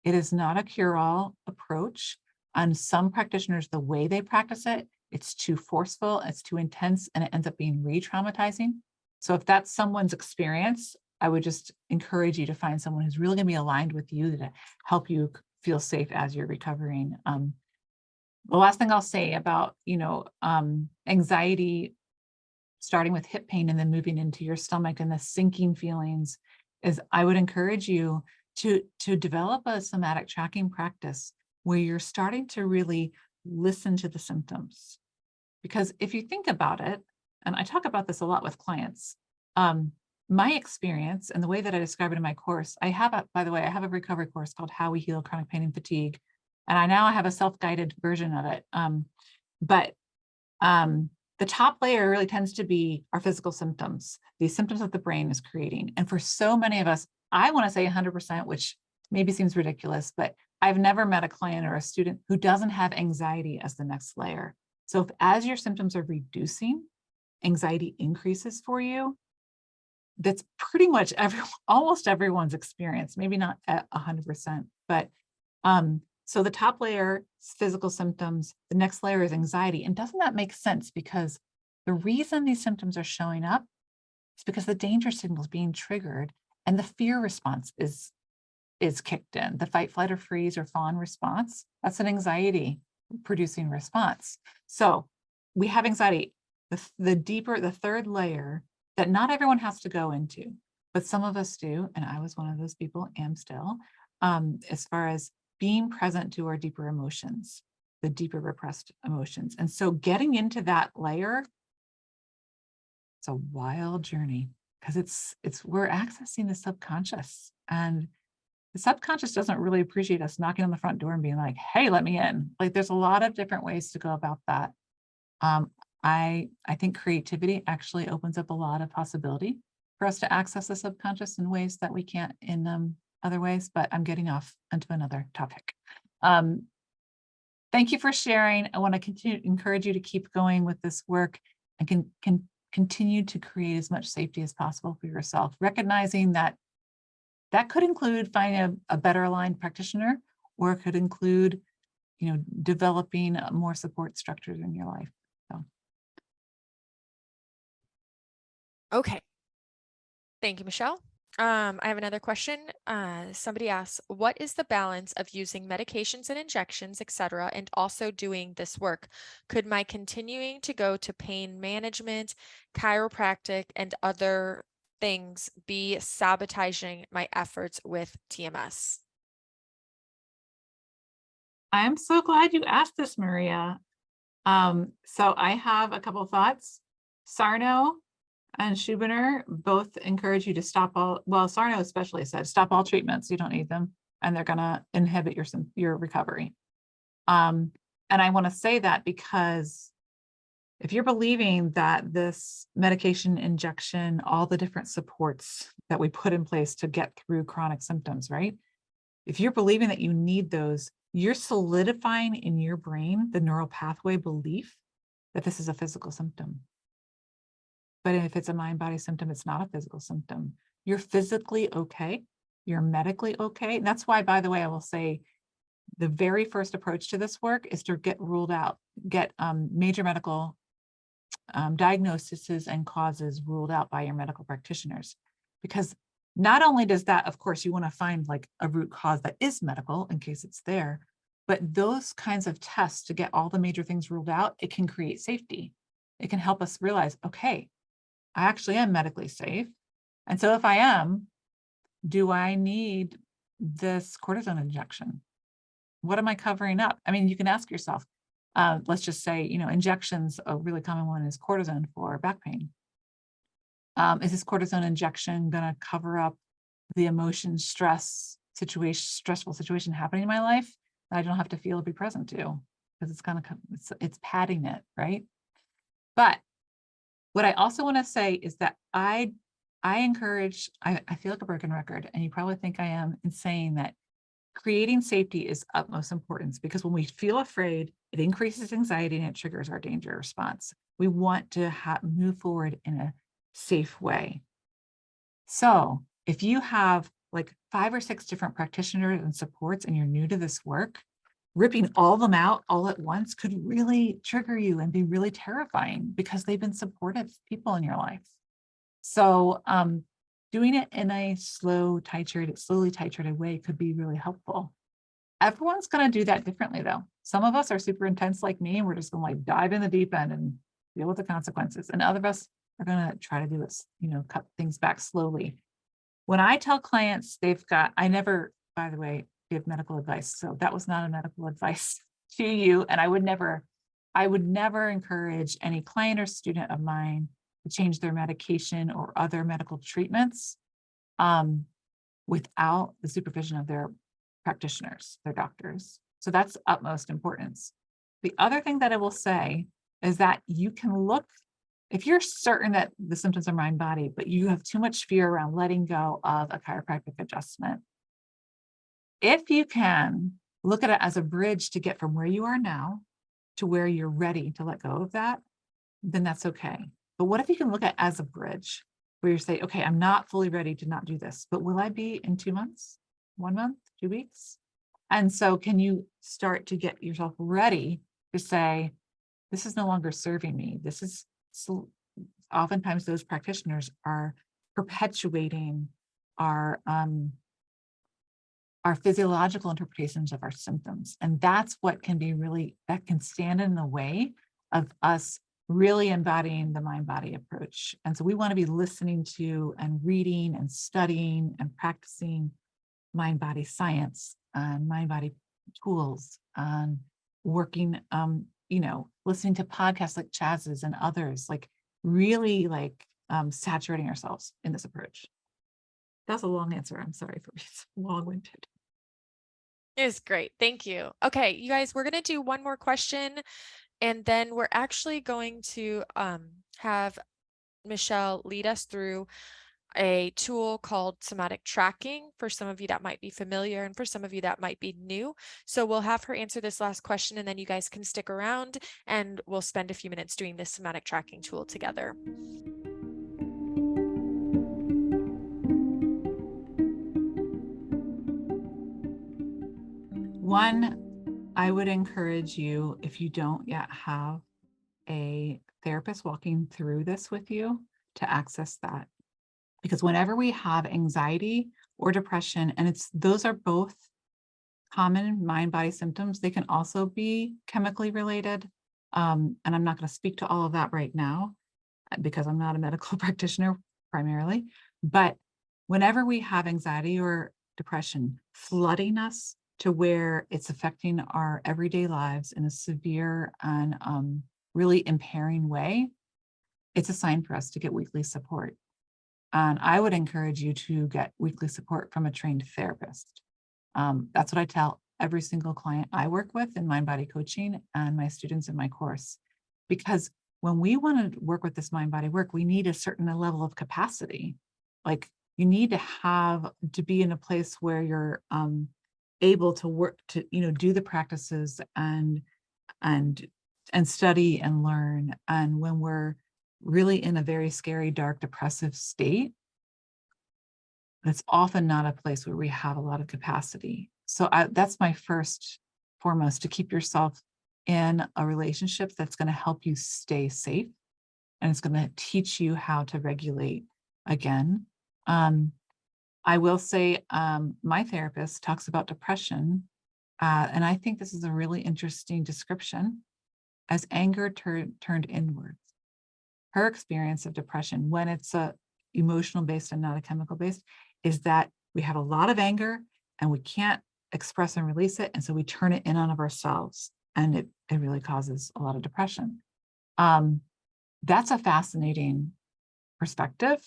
It is not a cure-all approach. On some practitioners, the way they practice it, it's too forceful, it's too intense, and it ends up being re-traumatizing. So if that's someone's experience, I would just encourage you to find someone who's really going to be aligned with you to help you feel safe as you're recovering. The last thing I'll say about, anxiety, starting with hip pain and then moving into your stomach and the sinking feelings, is I would encourage you to develop a somatic tracking practice where you're starting to really listen to the symptoms. Because if you think about it, and I talk about this a lot with clients, my experience and the way that I describe it in my course, by the way, I have a recovery course called How We Heal Chronic Pain and Fatigue. And I now have a self-guided version of it. But the top layer really tends to be our physical symptoms, these symptoms that the brain is creating. And for so many of us, I want to say 100%, which maybe seems ridiculous, but I've never met a client or a student who doesn't have anxiety as the next layer. So as your symptoms are reducing, anxiety increases for you. That's pretty much almost everyone's experience, maybe not at 100%, but so the top layer is physical symptoms, the next layer is anxiety. And doesn't that make sense? Because the reason these symptoms are showing up is because the danger signal is being triggered and the fear response is kicked in. The fight, flight, or freeze or fawn response, that's an anxiety producing response. So we have anxiety. The deeper, the third layer that not everyone has to go into, but some of us do, and I was one of those people, am still, as far as being present to our deeper emotions, the deeper repressed emotions. And so getting into that layer, it's a wild journey because we're accessing the subconscious, and the subconscious doesn't really appreciate us knocking on the front door and being like, hey, let me in. Like there's a lot of different ways to go about that. I think creativity actually opens up a lot of possibility for us to access the subconscious in ways that we can't in other ways, but I'm getting off into another topic. Thank you for sharing. I want to encourage you to keep going with this work and can continue to create as much safety as possible for yourself, recognizing that could include finding a better aligned practitioner, or it could include, developing more support structures in your life. So. Okay. Thank you, Michelle. I have another question. Somebody asks, what is the balance of using medications and injections, etc., and also doing this work? Could my continuing to go to pain management, chiropractic, and other things be sabotaging my efforts with TMS? I'm so glad you asked this, Maria. So I have a couple of thoughts. Sarno and Schubiner both encourage you to stop Sarno especially said, stop all treatments, you don't need them, and they're gonna inhibit your recovery. And I wanna say that because if you're believing that this medication, injection, all the different supports that we put in place to get through chronic symptoms, right? If you're believing that you need those, you're solidifying in your brain the neural pathway belief that this is a physical symptom. But if it's a mind-body symptom, it's not a physical symptom. You're physically okay. You're medically okay. And that's why, by the way, I will say the very first approach to this work is to get major medical diagnoses and causes ruled out by your medical practitioners. Because not only does that, of course, you want to find like a root cause that is medical in case it's there, but those kinds of tests to get all the major things ruled out, it can create safety. It can help us realize, okay, I actually am medically safe. And so if I am, do I need this cortisone injection? What am I covering up? I mean, you can ask yourself, let's just say, injections, a really common one is cortisone for back pain. Is this cortisone injection going to cover up the emotion, stressful situation happening in my life that I don't have to feel or be present to? Because it's padding it, right? But what I also want to say is that I encourage, I feel like a broken record, and you probably think I am in saying that creating safety is utmost importance, because when we feel afraid, it increases anxiety and it triggers our danger response. We want to move forward in a safe way. So if you have like 5 or 6 different practitioners and supports and you're new to this work, ripping all of them out all at once could really trigger you and be really terrifying because they've been supportive people in your life. So doing it in a slowly titrated way could be really helpful. Everyone's going to do that differently though. Some of us are super intense like me, and we're just going to like dive in the deep end and deal with the consequences. And other of us are going to try to do this, cut things back slowly. when I tell clients I never, by the way, give medical advice. So that was not a medical advice to you. And I would never encourage any client or student of mine to change their medication or other medical treatments without the supervision of their practitioners, their doctors. So that's utmost importance. The other thing that I will say is that you can look, if you're certain that the symptoms are mind body, but you have too much fear around letting go of a chiropractic adjustment, if you can look at it as a bridge to get from where you are now to where you're ready to let go of that, then that's okay. But what if you can look at it as a bridge where you say, okay, I'm not fully ready to not do this, but will I be in 2 months, 1 month, 2 weeks? And so can you start to get yourself ready to say, this is no longer serving me. This is, so oftentimes those practitioners are perpetuating our physiological interpretations of our symptoms. And that's what can be really, that can stand in the way of us really embodying the mind-body approach. And so we want to be listening to and reading and studying and practicing mind-body science and mind-body tools and working, listening to podcasts like Chaz's and others, like really saturating ourselves in this approach. That's a long answer. I'm sorry for being long-winded. It was great. Thank you. Okay, you guys, we're going to do one more question, and then we're actually going to have Michelle lead us through a tool called somatic tracking for some of you that might be familiar and for some of you that might be new. So we'll have her answer this last question, and then you guys can stick around and we'll spend a few minutes doing this somatic tracking tool together. One, I would encourage you, if you don't yet have a therapist walking through this with you, to access that. Because whenever we have anxiety or depression, and those are both common mind-body symptoms, they can also be chemically related. And I'm not going to speak to all of that right now because I'm not a medical practitioner primarily. But whenever we have anxiety or depression flooding us to where it's affecting our everyday lives in a severe and really impairing way, it's a sign for us to get weekly support. And I would encourage you to get weekly support from a trained therapist. That's what I tell every single client I work with in mind-body coaching and my students in my course. Because when we want to work with this mind-body work, we need a certain level of capacity. Like you need to be in a place where you're able to work, to do the practices and study and learn. And when we're really in a very scary, dark, depressive state, that's often not a place where we have a lot of capacity. So that's my foremost, to keep yourself in a relationship that's going to help you stay safe, and it's going to teach you how to regulate again. I will say my therapist talks about depression, and I think this is a really interesting description, as anger turned inwards. Her experience of depression, when it's emotional based and not a chemical based, is that we have a lot of anger and we can't express and release it. And so we turn it in on of ourselves, and it really causes a lot of depression. That's a fascinating perspective,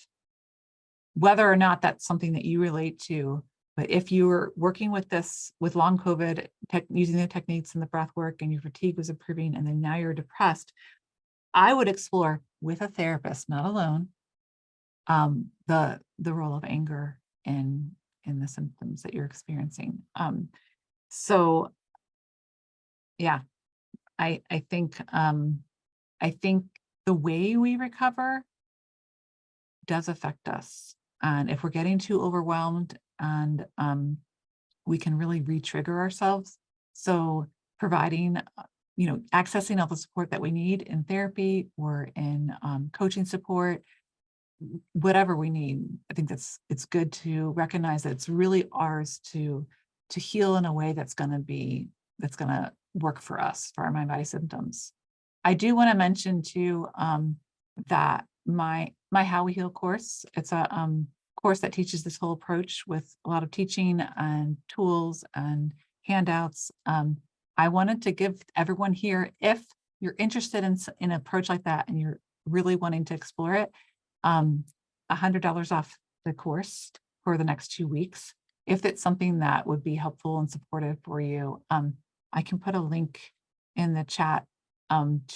whether or not that's something that you relate to. But if you were working with this, with long COVID, using the techniques and the breath work, and your fatigue was improving, and then now you're depressed, I would explore with a therapist, not alone, the role of anger in the symptoms that you're experiencing. So yeah, I think the way we recover does affect us. And if we're getting too overwhelmed, and we can really re-trigger ourselves. So providing, accessing all the support that we need in therapy or in coaching support, whatever we need, I think it's good to recognize that it's really ours to heal in a way that's going to work for us, for our mind-body symptoms. I do want to mention too that my How We Heal course, it's a course that teaches this whole approach with a lot of teaching and tools and handouts. I wanted to give everyone here, if you're interested in an approach like that and you're really wanting to explore it, $100 off the course for the next 2 weeks. If it's something that would be helpful and supportive for you, I can put a link in the chat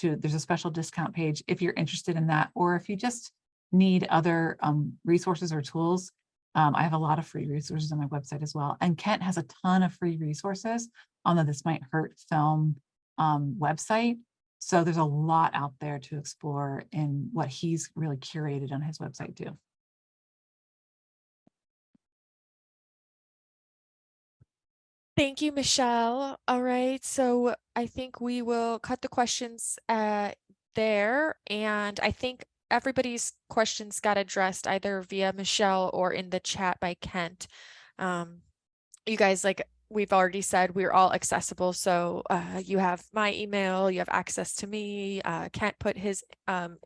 there's a special discount page if you're interested in that, or if you just need other resources or tools. I have a lot of free resources on my website as well. And Kent has a ton of free resources on the This Might Hurt film website. So there's a lot out there to explore in what he's really curated on his website too. Thank you, Michelle. All right, so I think we will cut the questions there. And I think everybody's questions got addressed either via Michelle or in the chat by Kent. You guys, like we've already said, we're all accessible. So you have my email, you have access to me. Kent put his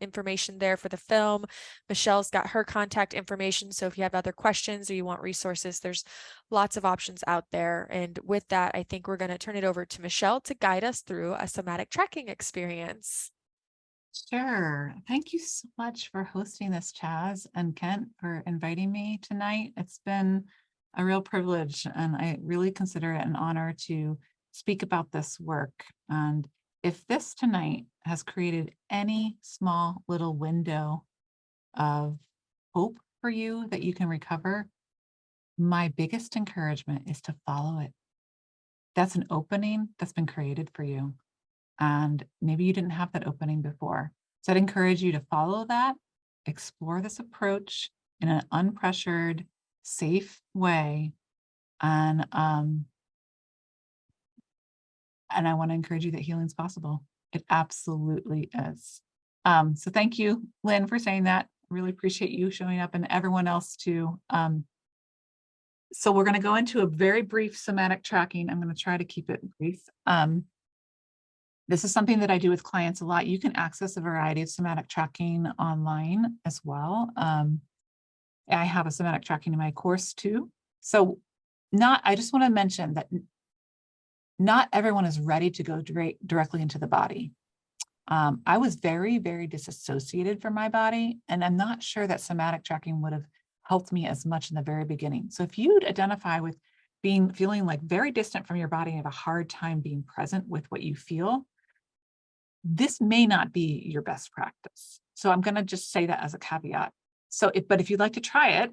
information there for the film. Michelle's got her contact information. So if you have other questions or you want resources, there's lots of options out there. And with that, I think we're going to turn it over to Michelle to guide us through a somatic tracking experience. Sure. Thank you so much for hosting this, Chaz, and Kent for inviting me tonight. It's been a real privilege, and I really consider it an honor to speak about this work. And if this tonight has created any small little window of hope for you that you can recover, my biggest encouragement is to follow it. That's an opening that's been created for you. And maybe you didn't have that opening before. So I'd encourage you to follow that, explore this approach in an unpressured, safe way. And I want to encourage you that healing is possible. It absolutely is. So thank you, Lynn, for saying that. Really appreciate you showing up, and everyone else too. So we're going to go into a very brief somatic tracking. I'm going to try to keep it brief. This is something that I do with clients a lot. You can access a variety of somatic tracking online as well. I have a somatic tracking in my course too. So I just want to mention that not everyone is ready to go directly into the body. I was very, very disassociated from my body, and I'm not sure that somatic tracking would have helped me as much in the very beginning. So if you'd identify with feeling like very distant from your body and have a hard time being present with what you feel, this may not be your best practice. So I'm going to just say that as a caveat. But if you'd like to try it,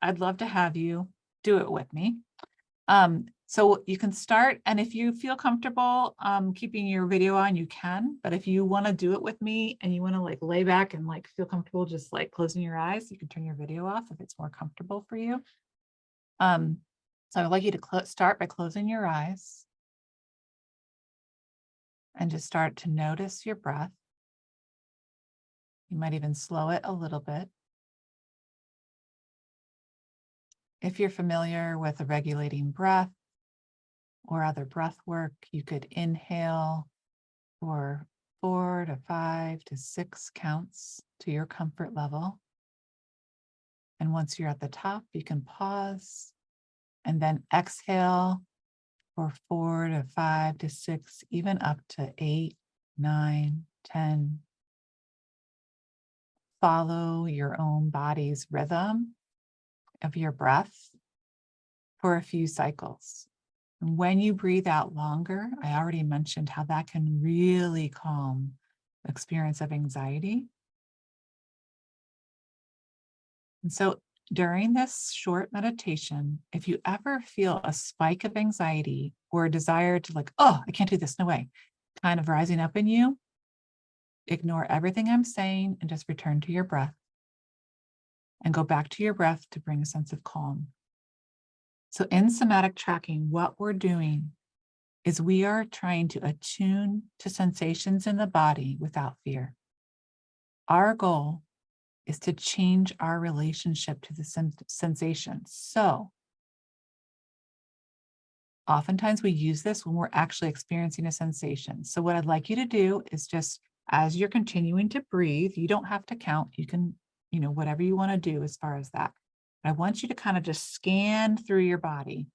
I'd love to have you do it with me. So you can start, and if you feel comfortable keeping your video on, you can. But if you want to do it with me and you want to like lay back and like feel comfortable just like closing your eyes, you can turn your video off if it's more comfortable for you. So I'd like you to start by closing your eyes and just start to notice your breath. You might even slow it a little bit. If you're familiar with a regulating breath or other breath work, you could inhale for 4 to 5 to 6 counts to your comfort level. And once you're at the top, you can pause and then exhale for 4 to 5 to 6, even up to 8, 9, 10. Follow your own body's rhythm of your breath for a few cycles. And when you breathe out longer, I already mentioned how that can really calm the experience of anxiety. And so during this short meditation, if you ever feel a spike of anxiety or a desire to like, oh, I can't do this, no way, kind of rising up in you, ignore everything I'm saying and just return to your breath. And go back to your breath to bring a sense of calm. So in somatic tracking, what we're doing is we are trying to attune to sensations in the body without fear. Our goal is to change our relationship to the sensations. So oftentimes we use this when we're actually experiencing a sensation. So what I'd like you to do is just, as you're continuing to breathe, you don't have to count, you can, whatever you want to do as far as that. I want you to kind of just scan through your body.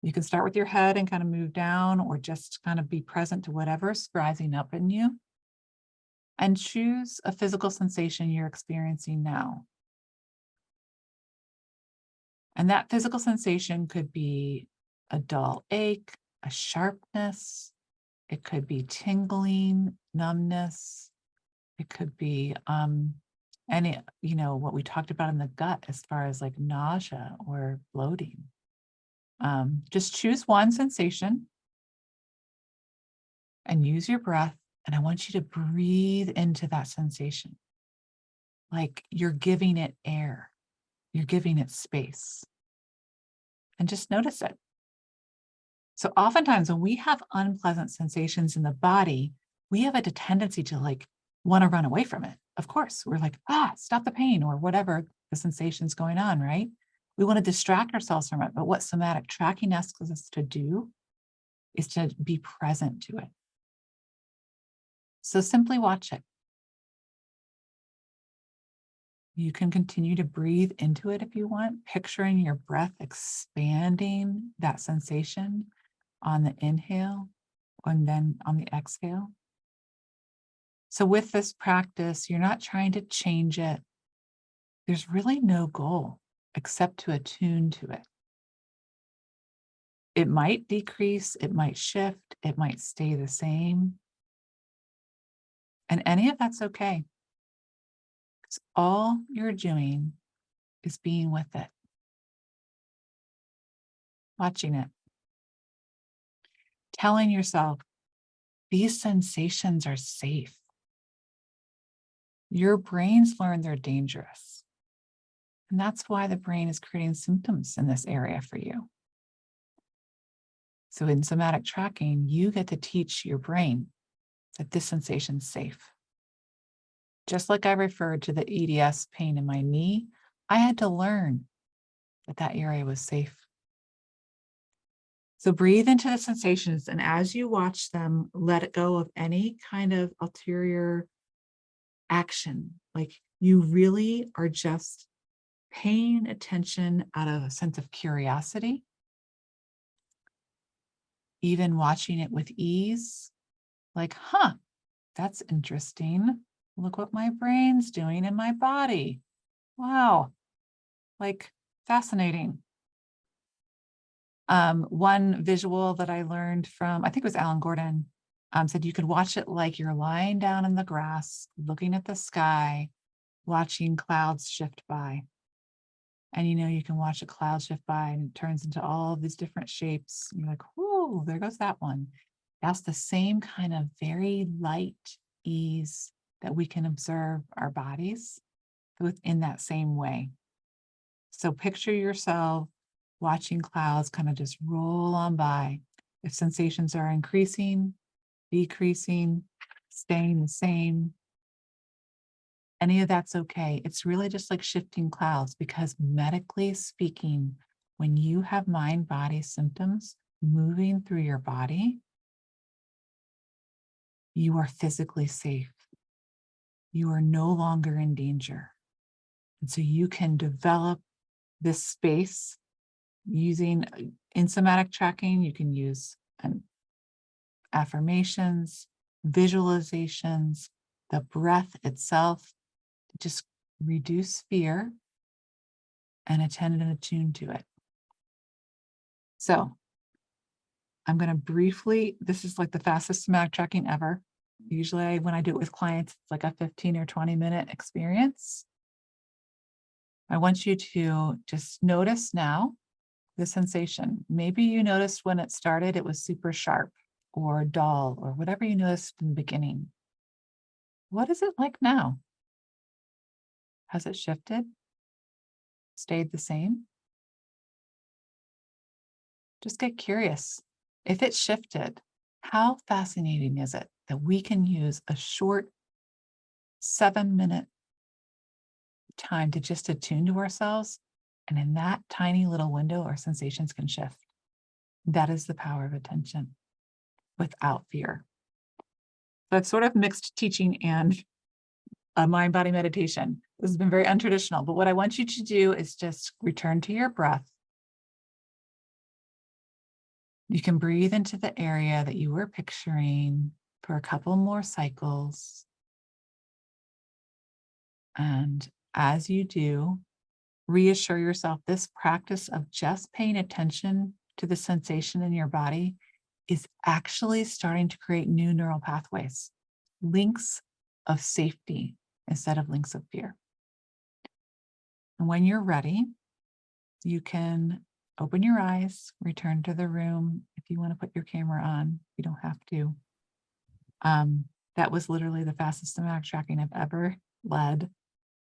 You can start with your head and kind of move down, or just kind of be present to whatever's rising up in you. And choose a physical sensation you're experiencing now. And that physical sensation could be a dull ache, a sharpness. It could be tingling, numbness. It could be any, what we talked about in the gut as far as like nausea or bloating. Just choose one sensation and use your breath. And I want you to breathe into that sensation. Like you're giving it air. You're giving it space. And just notice it. So oftentimes when we have unpleasant sensations in the body, we have a tendency to like want to run away from it. Of course, we're like, stop the pain or whatever the sensation's going on, right? We want to distract ourselves from it. But what somatic tracking asks us to do is to be present to it. So simply watch it. You can continue to breathe into it if you want, picturing your breath expanding that sensation on the inhale and then on the exhale. So with this practice, you're not trying to change it. There's really no goal except to attune to it. It might decrease, it might shift, it might stay the same. And any of that's okay. Because all you're doing is being with it, watching it, telling yourself, these sensations are safe. Your brain's learned they're dangerous. And that's why the brain is creating symptoms in this area for you. So in somatic tracking, you get to teach your brain that this sensation's safe. Just like I referred to the EDS pain in my knee, I had to learn that that area was safe. So breathe into the sensations, and as you watch them, let it go of any kind of ulterior action. Like you really are just paying attention out of a sense of curiosity, even watching it with ease, like, that's interesting. Look what my brain's doing in my body. Wow, like fascinating. One visual that I learned from, I think it was Alan Gordon, said you could watch it like you're lying down in the grass, looking at the sky, watching clouds shift by. And you can watch a cloud shift by and it turns into all of these different shapes. And you're like, whoo, there goes that one. That's the same kind of very light ease that we can observe our bodies within that same way. So picture yourself watching clouds kind of just roll on by. If sensations are increasing, decreasing, staying the same, any of that's okay. It's really just like shifting clouds, because medically speaking, when you have mind-body symptoms moving through your body, you are physically safe. You are no longer in danger. And so you can develop this space using, in somatic tracking, you can use affirmations, visualizations, the breath itself, to just reduce fear and attend and attune to it. So I'm going to briefly, this is like the fastest somatic tracking ever. Usually when I do it with clients, it's like a 15 or 20 minute experience. I want you to just notice now the sensation. Maybe you noticed when it started, it was super sharp or dull or whatever you noticed in the beginning. What is it like now? Has it shifted? Stayed the same? Just get curious. If it shifted, how fascinating is it that we can use a short 7-minute time to just attune to ourselves, and in that tiny little window, our sensations can shift. That is the power of attention without fear. So I've sort of mixed teaching and a mind-body meditation. This has been very untraditional, but what I want you to do is just return to your breath. You can breathe into the area that you were picturing for a couple more cycles. And as you do, reassure yourself this practice of just paying attention to the sensation in your body is actually starting to create new neural pathways, links of safety instead of links of fear. And when you're ready, you can open your eyes, return to the room. If you want to put your camera on, you don't have to. That was literally the fastest somatic tracking I've ever led.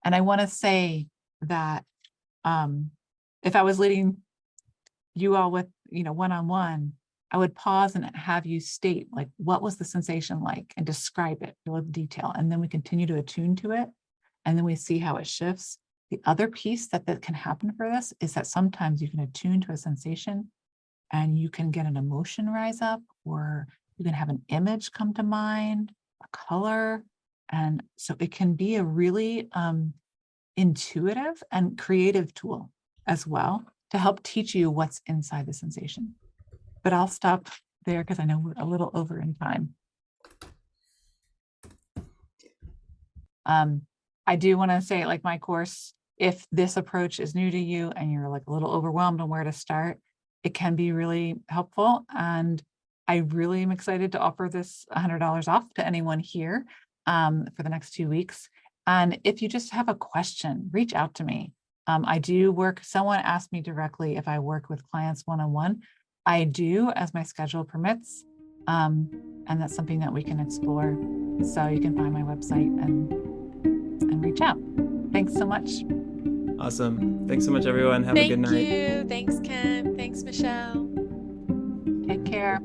And I want to say that if I was leading you all with, one-on-one, I would pause and have you state, like, what was the sensation like, and describe it with detail. And then we continue to attune to it. And then we see how it shifts. The other piece that can happen for this is that sometimes you can attune to a sensation and you can get an emotion rise up, or you can have an image come to mind, a color. And so it can be a really intuitive and creative tool as well to help teach you what's inside the sensation. But I'll stop there because I know we're a little over in time. I do want to say, like, my course, if this approach is new to you and you're like a little overwhelmed on where to start, it can be really helpful. And I really am excited to offer this $100 off to anyone here for the next 2 weeks. And if you just have a question, reach out to me. I do work, someone asked me directly if I work with clients one-on-one. I do, as my schedule permits. And that's something that we can explore. So you can find my website and reach out. Thanks so much. Awesome. Thanks so much, everyone. Have a good night. Thank you. Thanks, Kent. Thanks, Michelle. Take care.